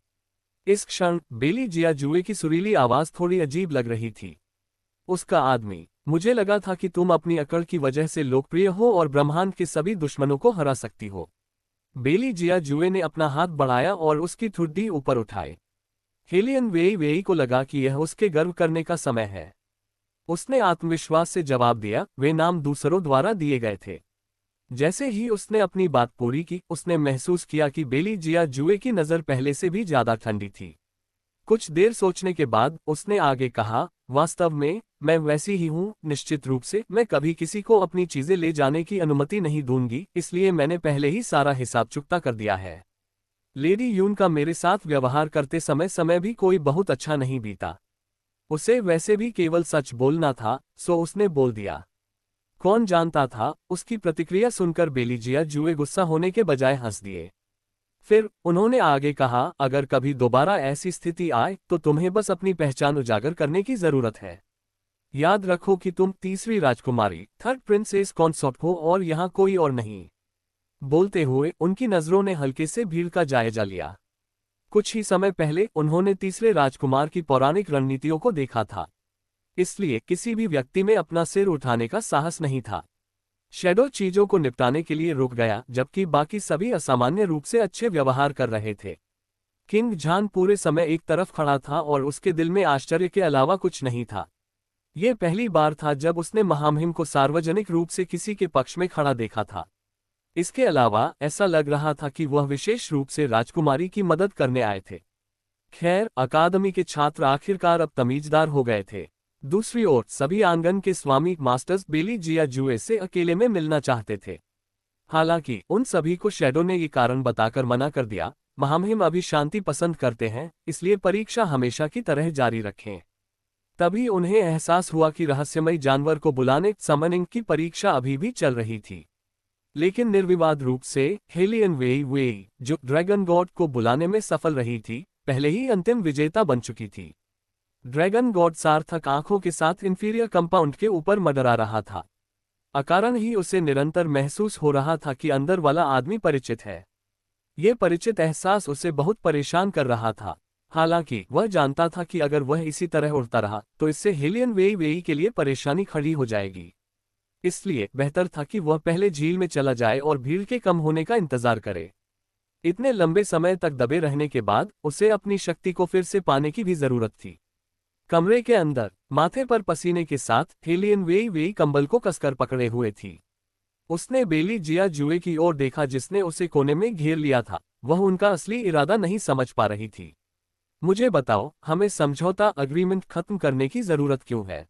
इस क्षण बेली जिया जुए की सुरीली आवाज थोड़ी अजीब लग रही थी। उसका आदमी, मुझे लगा था कि तुम अपनी अकड़ की वजह से लोकप्रिय हो और ब्रह्मांड के सभी दुश्मनों को हरा सकती हो। बेली जिया जुए ने अपना हाथ बढ़ाया और उसकी ठुड्डी ऊपर उठाई। हेलियन वेई वेई को लगा कि यह उसके गर्व करने का समय है। उसने आत्मविश्वास से जवाब दिया, वे नाम दूसरों द्वारा दिए गए थे। जैसे ही उसने अपनी बात पूरी की, उसने महसूस किया कि बेली जिया जुए की नज़र पहले से भी ज्यादा ठंडी थी। कुछ देर सोचने के बाद उसने आगे कहा, वास्तव में मैं वैसी ही हूँ, निश्चित रूप से मैं कभी किसी को अपनी चीजें ले जाने की अनुमति नहीं दूंगी, इसलिए मैंने पहले ही सारा हिसाब चुकता कर दिया है। लेडी यून का मेरे साथ व्यवहार करते समय भी कोई बहुत अच्छा नहीं बीता। उसे वैसे भी केवल सच बोलना था, सो उसने बोल दिया। कौन जानता था, उसकी प्रतिक्रिया सुनकर बेली जिया जुए गुस्सा होने के बजाय हंस दिए। फिर उन्होंने आगे कहा, अगर कभी दोबारा ऐसी स्थिति आए तो तुम्हें बस अपनी पहचान उजागर करने की जरूरत है। याद रखो कि तुम तीसरी राजकुमारी, थर्ड प्रिंसेस कॉन्सॉर्ट हो और यहाँ कोई और नहीं। बोलते हुए उनकी नजरों ने हल्के से भीड़ का जायजा लिया। कुछ ही समय पहले उन्होंने तीसरे राजकुमार की पौराणिक रणनीतियों को देखा था, इसलिए किसी भी व्यक्ति में अपना सिर उठाने का साहस नहीं था। शैडो चीजों को निपटाने के लिए रुक गया, जबकि बाकी सभी असामान्य रूप से अच्छे व्यवहार कर रहे थे। किंग झान पूरे समय एक तरफ खड़ा था और उसके दिल में आश्चर्य के अलावा कुछ नहीं था। यह पहली बार था जब उसने महामहिम को सार्वजनिक रूप से किसी के पक्ष में खड़ा देखा था। इसके अलावा ऐसा लग रहा था कि वह विशेष रूप से राजकुमारी की मदद करने आए थे। खैर, अकादमी के छात्र आखिरकार अब तमीजदार हो गए थे। दूसरी ओर सभी आंगन के स्वामी मास्टर्स बेली जिया जुए से अकेले में मिलना चाहते थे। हालांकि उन सभी को शैडो ने ये कारण बताकर मना कर दिया, महामहिम अभी शांति पसंद करते हैं, इसलिए परीक्षा हमेशा की तरह जारी रखें। तभी उन्हें एहसास हुआ कि रहस्यमयी जानवर को बुलाने समनिंग की परीक्षा अभी भी चल रही थी। लेकिन निर्विवाद रूप से हेलियन वेई वेई, जो ड्रैगन गॉड को बुलाने में सफल रही थी, पहले ही अंतिम विजेता बन चुकी थी। ड्रैगन गॉड सार्थक आंखों के साथ इंफीरियर कंपाउंड के ऊपर मंडरा रहा था। अकारण ही उसे निरंतर महसूस हो रहा था कि अंदर वाला आदमी परिचित है। ये परिचित एहसास उसे बहुत परेशान कर रहा था। हालांकि वह जानता था कि अगर वह इसी तरह उड़ता रहा तो इससे हेलियन वेई वेई के लिए परेशानी खड़ी हो जाएगी। इसलिए बेहतर था कि वह पहले झील में चला जाए और भीड़ के कम होने का इंतजार करे। इतने लंबे समय तक दबे रहने के बाद उसे अपनी शक्ति को फिर से पाने की भी जरूरत थी। कमरे के अंदर माथे पर पसीने के साथ हेलियन वेई वेई कंबल को कसकर पकड़े हुए थी। उसने बेली जिया जुए की ओर देखा जिसने उसे कोने में घेर लिया था। वह उनका असली इरादा नहीं समझ पा रही थी। मुझे बताओ, हमें समझौता अग्रीमेंट खत्म करने की जरूरत क्यों है?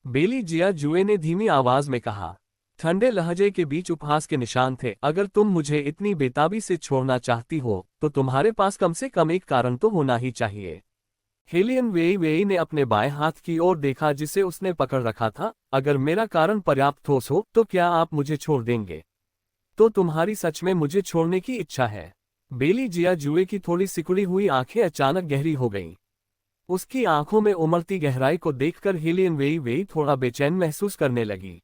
बेली जिया जुए ने धीमी आवाज में कहा। ठंडे लहजे के बीच उपहास के निशान थे। अगर तुम मुझे इतनी बेताबी से छोड़ना चाहती हो तो तुम्हारे पास कम से कम एक कारण तो होना ही चाहिए। हेलियन वेई वेई ने अपने बाएं हाथ की ओर देखा जिसे उसने पकड़ रखा था। अगर मेरा कारण पर्याप्त ठोस हो तो क्या आप मुझे छोड़ देंगे? तो तुम्हारी सच में मुझे छोड़ने की इच्छा है? बेली जिया जुए की थोड़ी सिकुड़ी हुई आंखें अचानक गहरी हो गईं। उसकी आंखों में उमड़ती गहराई को देखकर हेलियन वेई वेई थोड़ा बेचैन महसूस करने लगी।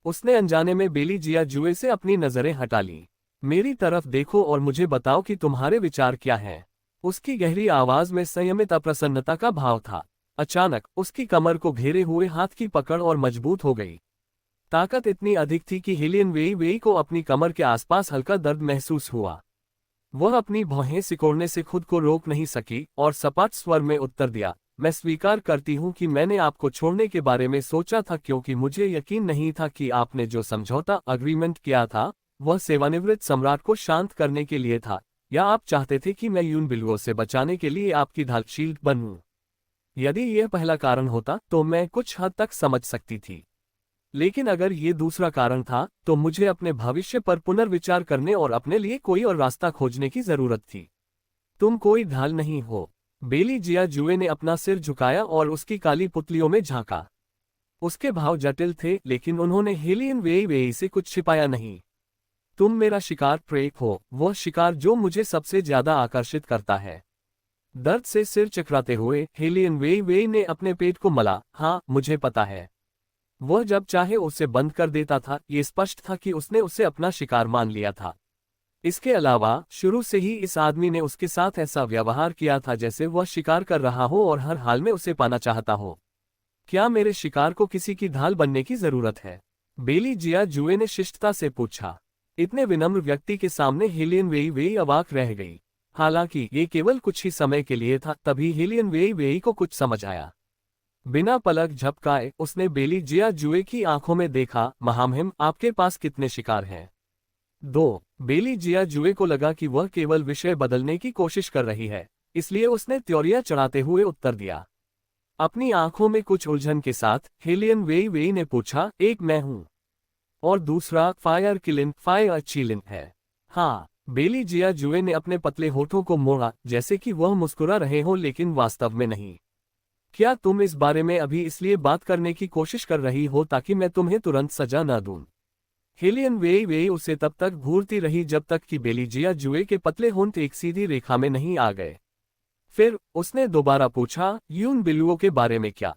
उसने अनजाने में बेली जिया जुए से अपनी नजरें हटा लीं। मेरी तरफ देखो और मुझे बताओ कि तुम्हारे विचार क्या हैं। उसकी गहरी आवाज में संयमित अप्रसन्नता का भाव था। अचानक उसकी कमर को घेरे हुए हाथ की पकड़ और मजबूत हो गई। ताकत इतनी अधिक थी कि हेलियन वेई वेई को अपनी कमर के आसपास हल्का दर्द महसूस हुआ। वह अपनी भौहें सिकोड़ने से खुद को रोक नहीं सकी और सपाट स्वर में उत्तर दिया, मैं स्वीकार करती हूँ कि मैंने आपको छोड़ने के बारे में सोचा था, क्योंकि मुझे यकीन नहीं था कि आपने जो समझौता अग्रीमेंट किया था वह सेवानिवृत्त सम्राट को शांत करने के लिए था, या आप चाहते थे कि मैं यून बिलुओं से बचाने के लिए आपकी ढाल शील्ड बनूं। यदि यह पहला कारण होता तो मैं कुछ हद तक समझ सकती थी, लेकिन अगर ये दूसरा कारण था तो मुझे अपने भविष्य पर पुनर्विचार करने और अपने लिए कोई और रास्ता खोजने की जरूरत थी। तुम कोई ढाल नहीं हो। बेली जिया जुए ने अपना सिर झुकाया और उसकी काली पुतलियों में झांका। उसके भाव जटिल थे, लेकिन उन्होंने हेलियन वेई वेई से कुछ छिपाया नहीं। तुम मेरा शिकार प्रेक हो, वह शिकार जो मुझे सबसे ज्यादा आकर्षित करता है। दर्द से सिर चकराते हुए हेलियन वेई वेई ने अपने पेट को मला। हाँ, मुझे पता है। वह जब चाहे उसे बंद कर देता था। ये स्पष्ट था कि उसने उसे अपना शिकार मान लिया था। इसके अलावा शुरू से ही इस आदमी ने उसके साथ ऐसा व्यवहार किया था जैसे वह शिकार कर रहा हो और हर हाल में उसे पाना चाहता हो। क्या मेरे शिकार को किसी की ढाल बनने की जरूरत है? बेली जिया जुए ने शिष्टता से पूछा। इतने विनम्र व्यक्ति के सामने हेलियन वेई वेई अवाक रह गई। हालांकि ये केवल कुछ ही समय के लिए था, तभी हेलियन वेई वेई को कुछ समझ आया। बिना पलक झपकाए उसने बेली जिया जुए की आंखों में देखा। महामहिम, आपके पास कितने शिकार हैं? 2। बेली जिया जुए को लगा कि वह केवल विषय बदलने की कोशिश कर रही है, इसलिए उसने त्योरिया चढ़ाते हुए उत्तर दिया। अपनी आंखों में कुछ उलझन के साथ हेलियन वेई वेई ने पूछा, एक मैं हूं और दूसरा फायर चिलिन है। हाँ। बेली जिया जुए ने अपने पतले होठों को मोड़ा जैसे कि वह मुस्कुरा रहे हो, लेकिन वास्तव में नहीं। क्या तुम इस बारे में अभी इसलिए बात करने की कोशिश कर रही हो ताकि मैं तुम्हें तुरंत सजा न दूं? हेलियन वेई वेई उसे तब तक घूरती रही जब तक कि बेली जिया जुए के पतले होंठ एक सीधी रेखा में नहीं आ गए। फिर उसने दोबारा पूछा, यून बिल्लुओं के बारे में क्या?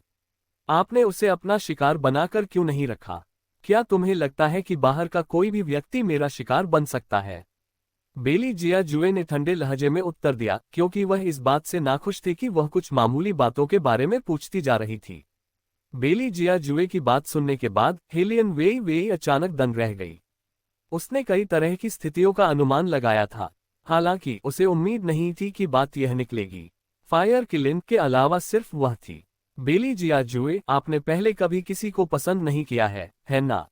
आपने उसे अपना शिकार बनाकर क्यों नहीं रखा? क्या तुम्हें लगता है कि बाहर का कोई भी व्यक्ति मेरा शिकार बन सकता है? बेली जिया जुए ने ठंडे लहजे में उत्तर दिया, क्योंकि वह इस बात से नाखुश थी कि वह कुछ मामूली बातों के बारे में पूछती जा रही थी। बेली जिया जुए की बात सुनने के बाद हेलियन वेई वेई अचानक दंग रह गई। उसने कई तरह की स्थितियों का अनुमान लगाया था, हालांकि उसे उम्मीद नहीं थी कि बात यह निकलेगी। फायर किलिन के अलावा सिर्फ वह थी। बेली जिया जुए, आपने पहले कभी किसी को पसंद नहीं किया है ना?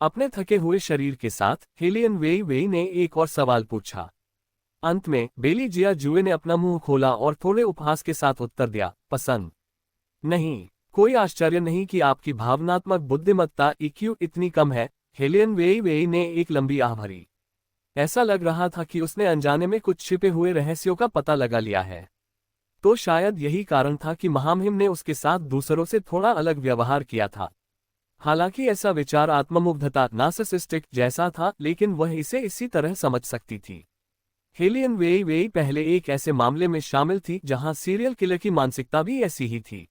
अपने थके हुए शरीर के साथ हेलियन वेई वेई ने एक और सवाल पूछा। अंत में बेली जिया जुए ने अपना मुंह खोला और थोड़े उपहास के साथ उत्तर दिया, पसंद नहीं। कोई आश्चर्य नहीं कि आपकी भावनात्मक बुद्धिमत्ता IQ इतनी कम है। हेलियन वेई वेई ने एक लंबी आह भरी। ऐसा लग रहा था कि उसने अनजाने में कुछ छिपे हुए रहस्यों का पता लगा लिया है। तो शायद यही कारण था कि महामहिम ने उसके साथ दूसरों से थोड़ा अलग व्यवहार किया था। हालांकि ऐसा विचार आत्ममुग्धता नार्सिसिस्टिक जैसा था, लेकिन वह इसे इसी तरह समझ सकती थी। हेलियन वेई वेई पहले एक ऐसे मामले में शामिल थी जहां सीरियल किलर की मानसिकता भी ऐसी ही थी।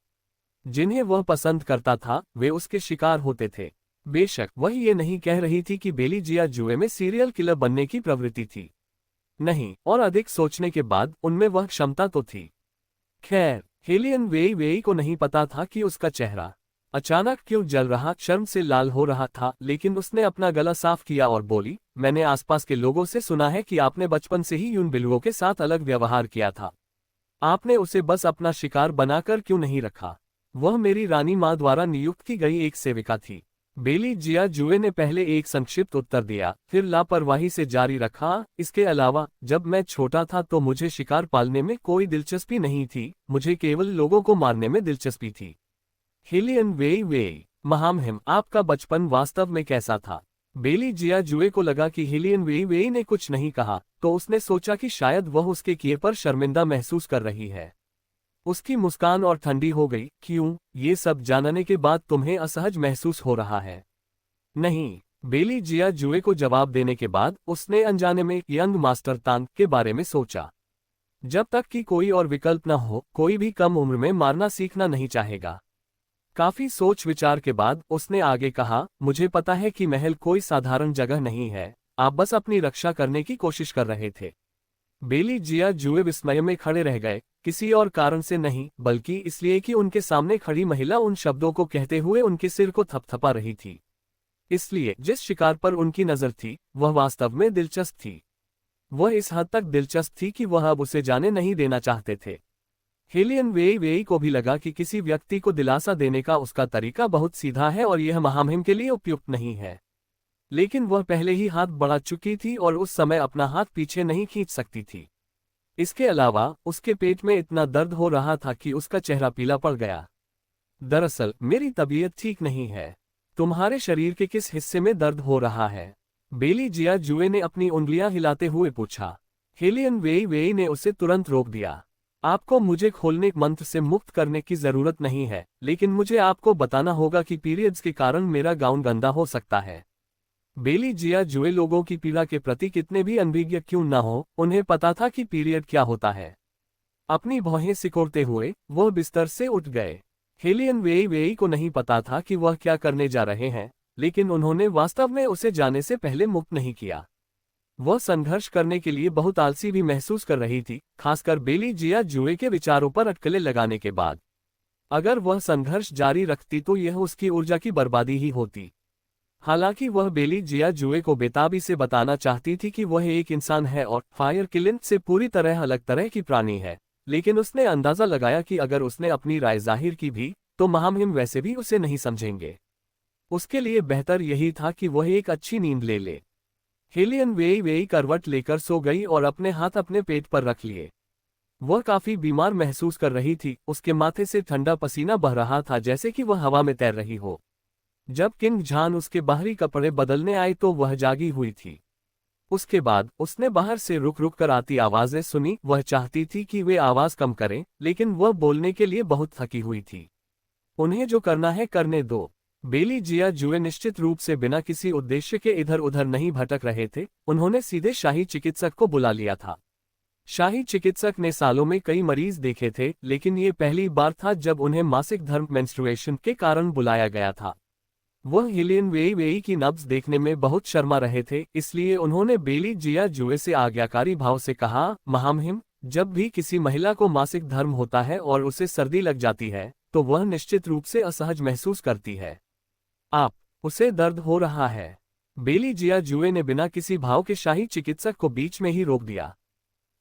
जिन्हें वह पसंद करता था वे उसके शिकार होते थे। बेशक वह ये नहीं कह रही थी कि बेली जिया जुए में सीरियल किलर बनने की प्रवृत्ति थी। नहीं, और अधिक सोचने के बाद उनमें वह क्षमता तो थी। खैर, हेलियन वेई वेई को नहीं पता था कि उसका चेहरा अचानक क्यों जल रहा, शर्म से लाल हो रहा था, लेकिन उसने अपना गला साफ किया और बोली, मैंने आसपास के लोगों से सुना है कि आपने बचपन से ही यून बिल्लुओं के साथ अलग व्यवहार किया था। आपने उसे बस अपना शिकार बनाकर क्यों नहीं रखा? वह मेरी रानी माँ द्वारा नियुक्त की गई एक सेविका थी। बेली जिया जुए ने पहले एक संक्षिप्त उत्तर दिया, फिर लापरवाही से जारी रखा, इसके अलावा जब मैं छोटा था तो मुझे शिकार पालने में कोई दिलचस्पी नहीं थी, मुझे केवल लोगों को मारने में दिलचस्पी थी। हेलियन वेई वेई, महामहिम, आपका बचपन वास्तव में कैसा था? बेली जिया जुए को लगा कि हेलियन वेई वेई ने कुछ नहीं कहा, तो उसने सोचा कि शायद वह उसके किए पर शर्मिंदा महसूस कर रही है। उसकी मुस्कान और ठंडी हो गई। क्यों, ये सब जानने के बाद तुम्हें असहज महसूस हो रहा है? नहीं। बेली जिया जुए को जवाब देने के बाद उसने अनजाने में यंग मास्टर तांग के बारे में सोचा। जब तक कि कोई और विकल्प न हो, कोई भी कम उम्र में मारना सीखना नहीं चाहेगा। काफी सोच विचार के बाद उसने आगे कहा, मुझे पता है कि महल कोई साधारण जगह नहीं है, आप बस अपनी रक्षा करने की कोशिश कर रहे थे। बेली जिया जुए विस्मय में खड़े रह गए, किसी और कारण से नहीं, बल्कि इसलिए कि उनके सामने खड़ी महिला उन शब्दों को कहते हुए उनके सिर को थपथपा रही थी। इसलिए जिस शिकार पर उनकी नजर थी वह वास्तव में दिलचस्प थी। वह इस हद तक दिलचस्प थी कि वह अब उसे जाने नहीं देना चाहते थे। हेलियन वेई वेई को भी लगा कि किसी व्यक्ति को दिलासा देने का उसका तरीका बहुत सीधा है और यह महामहिम के लिए उपयुक्त नहीं है। लेकिन वह पहले ही हाथ बढ़ा चुकी थी और उस समय अपना हाथ पीछे नहीं खींच सकती थी। इसके अलावा उसके पेट में इतना दर्द हो रहा था कि उसका चेहरा पीला पड़ गया। दरअसल मेरी तबीयत ठीक नहीं है। तुम्हारे शरीर के किस हिस्से में दर्द हो रहा है? बेली जिया जुए ने अपनी उंगलियां हिलाते हुए पूछा। हेलियन वेई वेई ने उसे तुरंत रोक दिया। आपको मुझे खोलने मंत्र से मुक्त करने की जरूरत नहीं है, लेकिन मुझे आपको बताना होगा कि पीरियड्स के कारण मेरा गाउन गंदा हो सकता है। बेली जिया जुए लोगों की पीड़ा के प्रति कितने भी अनभिज्ञ क्यों न हो, उन्हें पता था कि पीरियड क्या होता है। अपनी भौहें सिकोड़ते हुए वह बिस्तर से उठ गए। हेलियन वेई वेई को नहीं पता था कि वह क्या करने जा रहे हैं, लेकिन उन्होंने वास्तव में उसे जाने से पहले मुक्त नहीं किया। वह संघर्ष करने के लिए बहुत आलसी भी महसूस कर रही थी, खासकर बेली जिया जुए के विचारों पर अटकलें लगाने के बाद। अगर वह संघर्ष जारी रखती तो यह उसकी ऊर्जा की बर्बादी ही होती। हालांकि वह बेली जिया जुए को बेताबी से बताना चाहती थी कि वह एक इंसान है और फायर किलिन से पूरी तरह अलग तरह की प्राणी है, लेकिन उसने अंदाजा लगाया कि अगर उसने अपनी राय जाहिर की भी तो महामहिम वैसे भी उसे नहीं समझेंगे। उसके लिए बेहतर यही था कि वह एक अच्छी नींद ले ले। हेलियन वेई वेई करवट लेकर सो गई और अपने हाथ अपने पेट पर रख लिए। वह काफी बीमार महसूस कर रही थी, उसके माथे से ठंडा पसीना बह रहा था जैसे कि वह हवा में तैर रही हो। जब किंग झान उसके बाहरी कपड़े बदलने आए तो वह जागी हुई थी। उसके बाद उसने बाहर से रुक रुक कर आती आवाजें सुनी। वह चाहती थी कि वे आवाज कम करें, लेकिन वह बोलने के लिए बहुत थकी हुई थी। उन्हें जो करना है करने दो। बेली जिया जुए निश्चित रूप से बिना किसी उद्देश्य के इधर उधर नहीं भटक रहे थे। उन्होंने सीधे शाही चिकित्सक को बुला लिया था। शाही चिकित्सक ने सालों में कई मरीज देखे थे, लेकिन ये पहली बार था जब उन्हें मासिक धर्म मेंस्ट्रुएशन के कारण बुलाया गया था। वह हेलियन वेई वेई की नब्ज देखने में बहुत शर्मा रहे थे, इसलिए उन्होंने बेली जिया जुए से आज्ञाकारी भाव से कहा, महामहिम, जब भी किसी महिला को मासिक धर्म होता है और उसे सर्दी लग जाती है तो वह निश्चित रूप से असहज महसूस करती है। उसे दर्द हो रहा है। बेली जिया जुए ने बिना किसी भाव के शाही चिकित्सक को बीच में ही रोक दिया।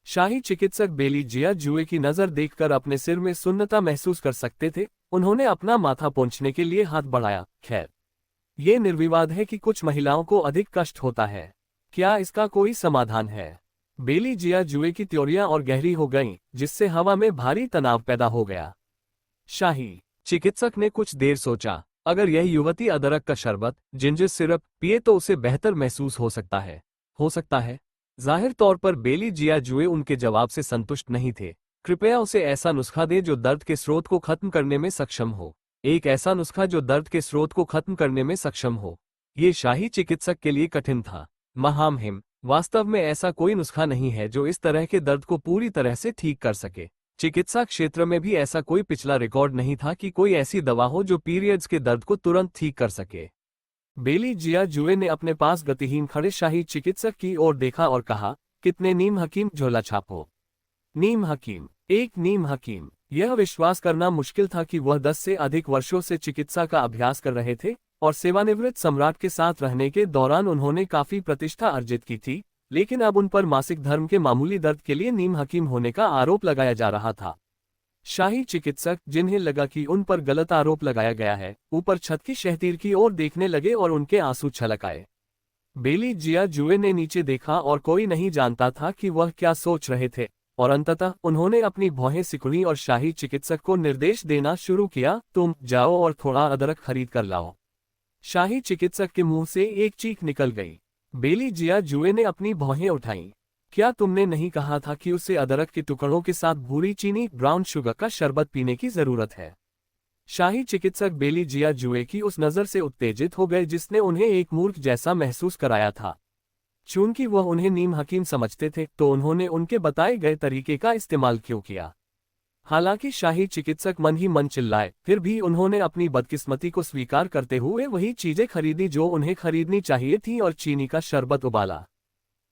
शाही चिकित्सक बेली जिया जुए की नजर देखकर अपने सिर में सुन्नता महसूस कर सकते थे। उन्होंने अपना माथा पोंछने के लिए हाथ बढ़ाया। खैर, ये निर्विवाद है कि कुछ महिलाओं को अधिक कष्ट होता है। क्या इसका कोई समाधान है? बेली जिया जुए की त्योरियां और गहरी हो गईं, जिससे हवा में भारी तनाव पैदा हो गया। शाही चिकित्सक ने कुछ देर सोचा। अगर यह युवती अदरक का शरबत, जिंजर सिरप पिए तो उसे बेहतर महसूस हो सकता है। जाहिर तौर पर बेली जिया जुए उनके जवाब से संतुष्ट नहीं थे। कृपया उसे ऐसा नुस्खा दे जो दर्द के स्रोत को खत्म करने में सक्षम हो। एक ऐसा नुस्खा जो दर्द के स्रोत को खत्म करने में सक्षम हो। ये शाही चिकित्सक के लिए कठिन था। महामहिम, वास्तव में ऐसा कोई नुस्खा नहीं है जो इस तरह के दर्द को पूरी तरह से ठीक कर सके। चिकित्सा क्षेत्र में भी ऐसा कोई पिछला रिकॉर्ड नहीं था कि कोई ऐसी दवा हो जो पीरियड्स के दर्द को तुरंत ठीक कर सके। बेली जिया जुए ने अपने पास गतिहीन खड़े शाही चिकित्सक की ओर देखा और कहा, कितने नीम हकीम झोला छापो। नीम हकीम, एक नीम हकीम। यह विश्वास करना मुश्किल था कि वह 10 से अधिक वर्षों से चिकित्सा का अभ्यास कर रहे थे और सेवानिवृत्त सम्राट के साथ रहने के दौरान उन्होंने काफी प्रतिष्ठा अर्जित की थी, लेकिन अब उन पर मासिक धर्म के मामूली दर्द के लिए नीम हकीम होने का आरोप लगाया जा रहा था। शाही चिकित्सक, जिन्हें लगा कि उन पर गलत आरोप लगाया गया है, ऊपर छत की शहतीर की ओर देखने लगे और उनके आंसू छलक आए। बेली जिया जुए ने नीचे देखा और कोई नहीं जानता था कि वह क्या सोच रहे थे, और अंततः उन्होंने अपनी भौहें सिकुड़ी और शाही चिकित्सक को निर्देश देना शुरू किया, तुम जाओ और थोड़ा अदरक खरीद कर लाओ। शाही चिकित्सक के मुंह से एक चीख निकल गई। बेली जिया जुए ने अपनी भौहें उठाईं। क्या तुमने नहीं कहा था कि उसे अदरक के टुकड़ों के साथ भूरी चीनी, ब्राउन शुगर का शरबत पीने की जरूरत है? शाही चिकित्सक बेली जिया जुए की उस नजर से उत्तेजित हो गए जिसने उन्हें एक मूर्ख जैसा महसूस कराया था। चूंकि वह उन्हें नीम हकीम समझते थे तो उन्होंने उनके बताए गए तरीके का इस्तेमाल क्यों किया? हालांकि शाही चिकित्सक मन ही मन चिल्लाए, फिर भी उन्होंने अपनी बदकिस्मती को स्वीकार करते हुए वही चीजें खरीदी जो उन्हें खरीदनी चाहिए थी और चीनी का शरबत उबाला।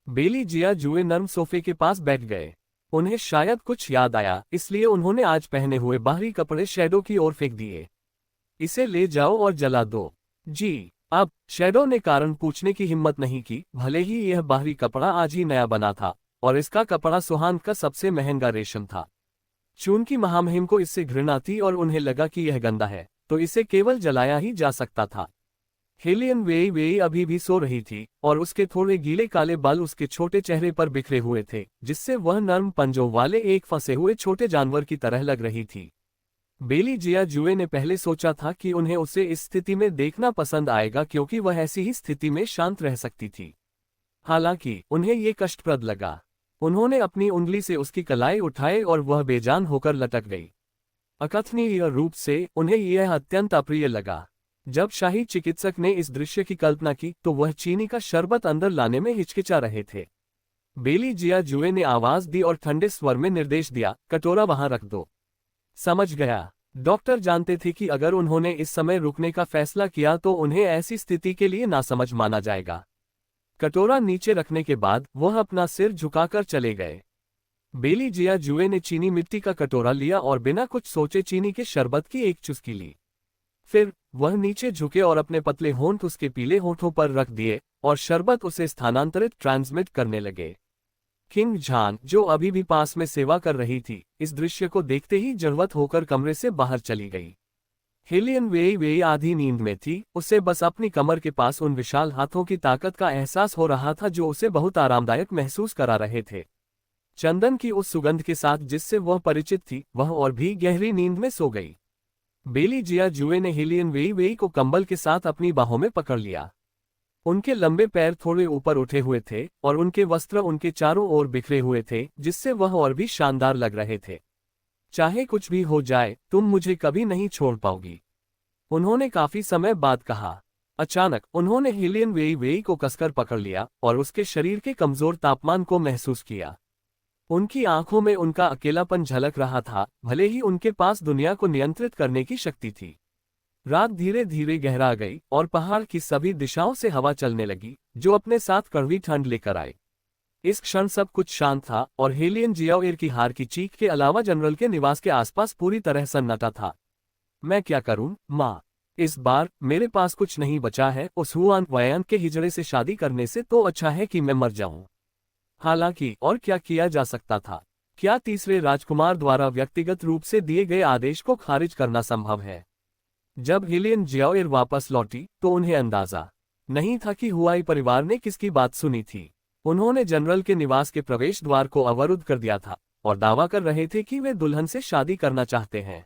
बेली जिया जुए नर्म सोफे के पास बैठ गए। उन्हें शायद कुछ याद आया, इसलिए उन्होंने आज पहने हुए बाहरी कपड़े शैडो की ओर फेंक दिए। इसे ले जाओ और जला दो। जी। अब शैडो ने कारण पूछने की हिम्मत नहीं की, भले ही यह बाहरी कपड़ा आज ही नया बना था और इसका कपड़ा सुहान का सबसे महंगा रेशम था। चूंकि महामहिम को इससे घृणा थी और उन्हें लगा कि यह गंदा है, तो इसे केवल जलाया ही जा सकता था। हेलियन वेई वेई अभी भी सो रही थी और उसके थोड़े गीले काले बाल उसके छोटे चेहरे पर बिखरे हुए थे, जिससे वह नर्म पंजों वाले एक फंसे हुए छोटे जानवर की तरह लग रही थी। बेली जिया जुए ने पहले सोचा था कि उन्हें उसे इस स्थिति में देखना पसंद आएगा क्योंकि वह ऐसी ही स्थिति में शांत रह सकती थी। हालांकि उन्हें ये कष्टप्रद लगा। उन्होंने अपनी उंगली से उसकी कलाई उठाए और वह बेजान होकर लटक गई। अकथनीय रूप से उन्हें यह अत्यंत अप्रिय लगा। जब शाही चिकित्सक ने इस दृश्य की कल्पना की तो वह चीनी का शरबत अंदर लाने में हिचकिचा रहे थे। बेली जिया जुए ने आवाज दी और ठंडे स्वर में निर्देश दिया, कटोरा वहां रख दो। समझ गया। डॉक्टर जानते थे कि अगर उन्होंने इस समय रुकने का फैसला किया तो उन्हें ऐसी स्थिति के लिए नासमझ माना जाएगा। कटोरा नीचे रखने के बाद वह अपना सिर झुकाकर चले गए। बेली जिया जुए ने चीनी मिट्टी का कटोरा लिया और बिना कुछ सोचे चीनी के शरबत की एक चुस्की ली। फिर वह नीचे झुके और अपने पतले होंठ उसके पीले होंठों पर रख दिए और शरबत उसे स्थानांतरित ट्रांसमिट करने लगे। किंग झान, जो अभी भी पास में सेवा कर रही थी, इस दृश्य को देखते ही जड़वत होकर कमरे से बाहर चली गई। हेलियन वेई वेई आधी नींद में थी, उसे बस अपनी कमर के पास उन विशाल हाथों की ताकत का एहसास हो रहा था जो उसे बहुत आरामदायक महसूस करा रहे थे। चंदन की उस सुगंध के साथ जिससे वह परिचित थी, वह और भी गहरी नींद में सो गई। बेली जिया जुए ने हेलियन वेई वेई को कंबल के साथ अपनी बाहों में पकड़ लिया। उनके लंबे पैर थोड़े ऊपर उठे हुए थे और उनके वस्त्र उनके चारों ओर बिखरे हुए थे, जिससे वह और भी शानदार लग रहे थे। चाहे कुछ भी हो जाए, तुम मुझे कभी नहीं छोड़ पाओगी, उन्होंने काफी समय बाद कहा। अचानक उन्होंने हेलियन वेई वेई को कसकर पकड़ लिया और उसके शरीर के कमजोर तापमान को महसूस किया। उनकी आंखों में उनका अकेलापन झलक रहा था, भले ही उनके पास दुनिया को नियंत्रित करने की शक्ति थी। रात धीरे धीरे गहरा गई और पहाड़ की सभी दिशाओं से हवा चलने लगी, जो अपने साथ कड़वी ठंड लेकर आई। इस क्षण सब कुछ शांत था और हेलियन जियाओएर की हार की चीख के अलावा जनरल के निवास के आसपास पूरी तरह सन्नाटा था। मैं क्या करूं, माँ? इस बार मेरे पास कुछ नहीं बचा है। उस हुआन वयान के हिजड़े से शादी करने से तो अच्छा है कि मैं मर जाऊं। हालांकि और क्या किया जा सकता था? क्या तीसरे राजकुमार द्वारा व्यक्तिगत रूप से दिए गए आदेश को खारिज करना संभव है? जब हेलियन जियाओएर वापस लौटी तो उन्हें अंदाजा नहीं था कि हुआई परिवार ने किसकी बात सुनी थी। उन्होंने जनरल के निवास के प्रवेश द्वार को अवरुद्ध कर दिया था और दावा कर रहे थे कि वे दुल्हन से शादी करना चाहते हैं।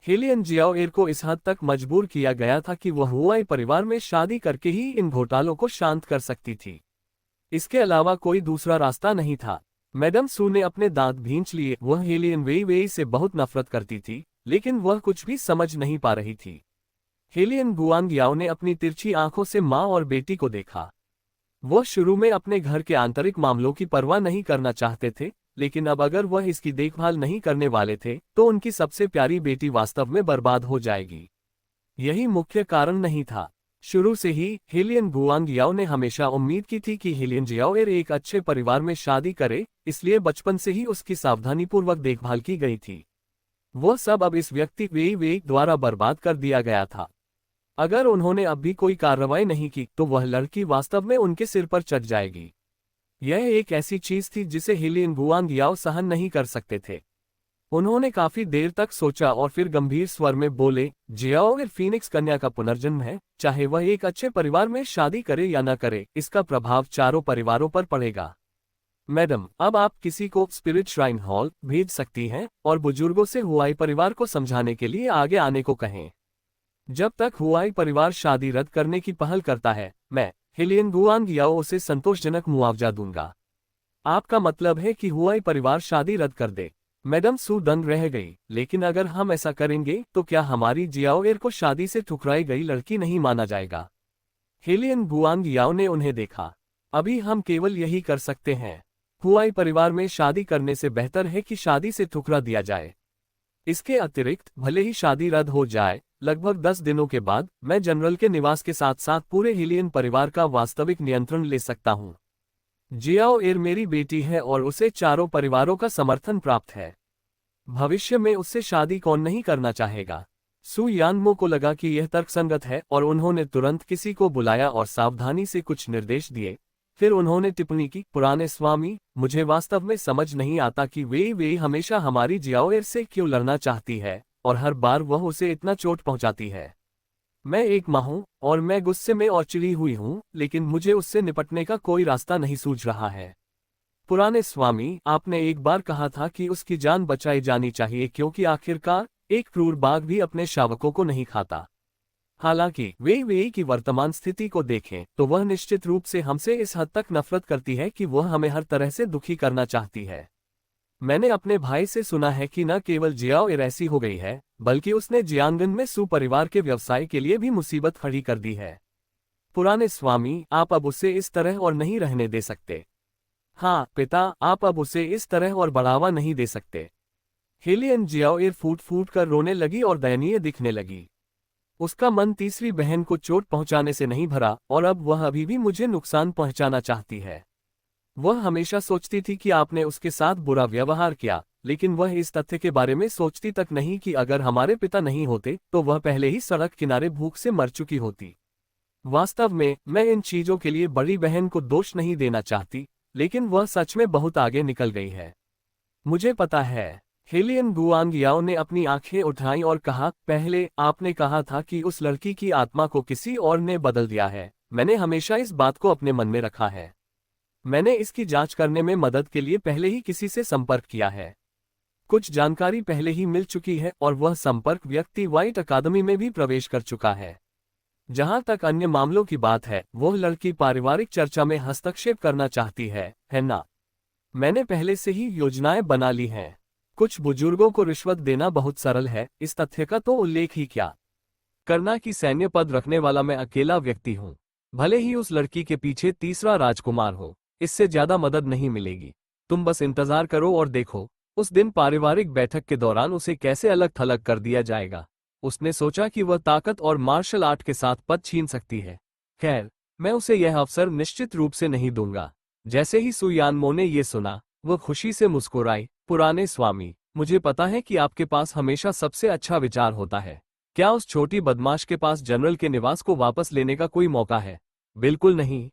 हेलियन जियाओएर को इस हद तक मजबूर किया गया था कि वह हुआई परिवार में शादी करके ही इन घोटालों को शांत कर सकती थी। इसके अलावा कोई दूसरा रास्ता नहीं था। मैडम सू ने अपने दांत भींच लिए। वह हेलियन वेई वेई से बहुत नफरत करती थी, लेकिन वह कुछ भी समझ नहीं पा रही थी। हेलियन गुआंग याओ ने अपनी तिरछी आंखों से माँ और बेटी को देखा। वह शुरू में अपने घर के आंतरिक मामलों की परवाह नहीं करना चाहते थे, लेकिन अब अगर वह इसकी देखभाल नहीं करने वाले थे तो उनकी सबसे प्यारी बेटी वास्तव में बर्बाद हो जाएगी। यही मुख्य कारण नहीं था। शुरू से ही हेलियन गुआंग याओ ने हमेशा उम्मीद की थी कि हेलियन जियाओएर एक अच्छे परिवार में शादी करे, इसलिए बचपन से ही उसकी सावधानीपूर्वक देखभाल की गई थी। वह सब अब इस व्यक्ति वेई वेई द्वारा बर्बाद कर दिया गया था। अगर उन्होंने अब भी कोई कार्रवाई नहीं की तो वह लड़की वास्तव में उनके सिर पर चढ़ जाएगी। यह एक ऐसी चीज थी जिसे हेलियन गुआंग याओ सहन नहीं कर सकते थे। उन्होंने काफी देर तक सोचा और फिर गंभीर स्वर में बोले, जियाओएर फीनिक्स कन्या का पुनर्जन्म है। चाहे वह एक अच्छे परिवार में शादी करे या न करे, इसका प्रभाव चारों परिवारों पर पड़ेगा। मैडम, अब आप किसी को स्पिरिट श्राइन हॉल भेज सकती हैं और बुजुर्गों से हुआई परिवार को समझाने के लिए आगे आने को कहें। जब तक हुआई परिवार शादी रद्द करने की पहल करता है, मैं हेलियन गुआंग याओ उसे संतोषजनक मुआवजा दूंगा। आपका मतलब है कि हुआई परिवार शादी रद्द कर दे? मैडम सू दंग रह गई। लेकिन अगर हम ऐसा करेंगे तो क्या हमारी जियाओएर को शादी से ठुकराई गई लड़की नहीं माना जाएगा? हेलियन गुआंग याओ ने उन्हें देखा। अभी हम केवल यही कर सकते हैं। हुआई परिवार में शादी करने से बेहतर है कि शादी से ठुकरा दिया जाए। इसके अतिरिक्त भले ही शादी रद्द हो जाए, लगभग 10 दिनों के बाद मैं जनरल के निवास के साथ साथ पूरे हेलियन परिवार का वास्तविक नियंत्रण ले सकता हूँ। जियाओएर मेरी बेटी है और उसे चारों परिवारों का समर्थन प्राप्त है। भविष्य में उससे शादी कौन नहीं करना चाहेगा? सू यानमो को लगा कि यह तर्कसंगत है और उन्होंने तुरंत किसी को बुलाया और सावधानी से कुछ निर्देश दिए। फिर उन्होंने टिप्पणी की, पुराने स्वामी, मुझे वास्तव में समझ नहीं आता कि वे हमेशा हमारी जियाओएर से क्यों लड़ना चाहती है और हर बार वह उसे इतना चोट पहुंचाती है। मैं एक माँ हूँ और मैं गुस्से में और चिढ़ी हुई हूँ, लेकिन मुझे उससे निपटने का कोई रास्ता नहीं सूझ रहा है। पुराने स्वामी, आपने एक बार कहा था कि उसकी जान बचाई जानी चाहिए क्योंकि आखिरकार एक क्रूर बाघ भी अपने शावकों को नहीं खाता। हालांकि वे की वर्तमान स्थिति को देखें तो वह निश्चित रूप से हमसे इस हद तक नफरत करती है कि वह हमें हर तरह से दुखी करना चाहती है। मैंने अपने भाई से सुना है कि न केवल जियाओएर ऐसी हो गई है, बल्कि उसने जियांगन में सू परिवार के व्यवसाय के लिए भी मुसीबत खड़ी कर दी है। पुराने स्वामी, आप अब उसे इस तरह और नहीं रहने दे सकते। हाँ पिता, आप अब उसे इस तरह और बढ़ावा नहीं दे सकते। हेलियन जियाओ फूट फूट कर रोने लगी और दयनीय दिखने लगी। उसका मन तीसरी बहन को चोट पहुंचाने से नहीं भरा और अब वह अभी भी मुझे नुकसान पहुंचाना चाहती है। वह हमेशा सोचती थी कि आपने उसके साथ बुरा व्यवहार किया, लेकिन वह इस तथ्य के बारे में सोचती तक नहीं कि अगर हमारे पिता नहीं होते तो वह पहले ही सड़क किनारे भूख से मर चुकी होती। वास्तव में मैं इन चीजों के लिए बड़ी बहन को दोष नहीं देना चाहती, लेकिन वह सच में बहुत आगे निकल गई है। मुझे पता है। हेलियन गुआंगियाओ ने अपनी आंखें उठाईं और कहा, पहले आपने कहा था कि उस लड़की की आत्मा को किसी और ने बदल दिया है। मैंने हमेशा इस बात को अपने मन में रखा है। मैंने इसकी जांच करने में मदद के लिए पहले ही किसी से संपर्क किया है। कुछ जानकारी पहले ही मिल चुकी है और वह संपर्क व्यक्ति व्हाइट अकादमी में भी प्रवेश कर चुका है। जहां तक अन्य मामलों की बात है, वह लड़की पारिवारिक चर्चा में हस्तक्षेप करना चाहती है ना? मैंने पहले से ही योजनाएं बना ली हैं। कुछ बुजुर्गों को रिश्वत देना बहुत सरल है, इस तथ्य का तो उल्लेख ही क्या करना कि सैन्य पद रखने वाला मैं अकेला व्यक्ति हूं। भले ही उस लड़की के पीछे तीसरा राजकुमार हो, इससे ज्यादा मदद नहीं मिलेगी। तुम बस इंतजार करो और देखो, उस दिन पारिवारिक बैठक के दौरान उसे कैसे अलग थलग कर दिया जाएगा। उसने सोचा कि वह ताकत और मार्शल आर्ट के साथ पद छीन सकती है। खैर, मैं उसे यह अवसर निश्चित रूप से नहीं दूंगा। जैसे ही सुयानमो ने ये सुना, वह खुशी से मुस्कुराई। पुराने स्वामी, मुझे पता है कि आपके पास हमेशा सबसे अच्छा विचार होता है। क्या उस छोटी बदमाश के पास जनरल के निवास को वापस लेने का कोई मौका है? बिल्कुल नहीं।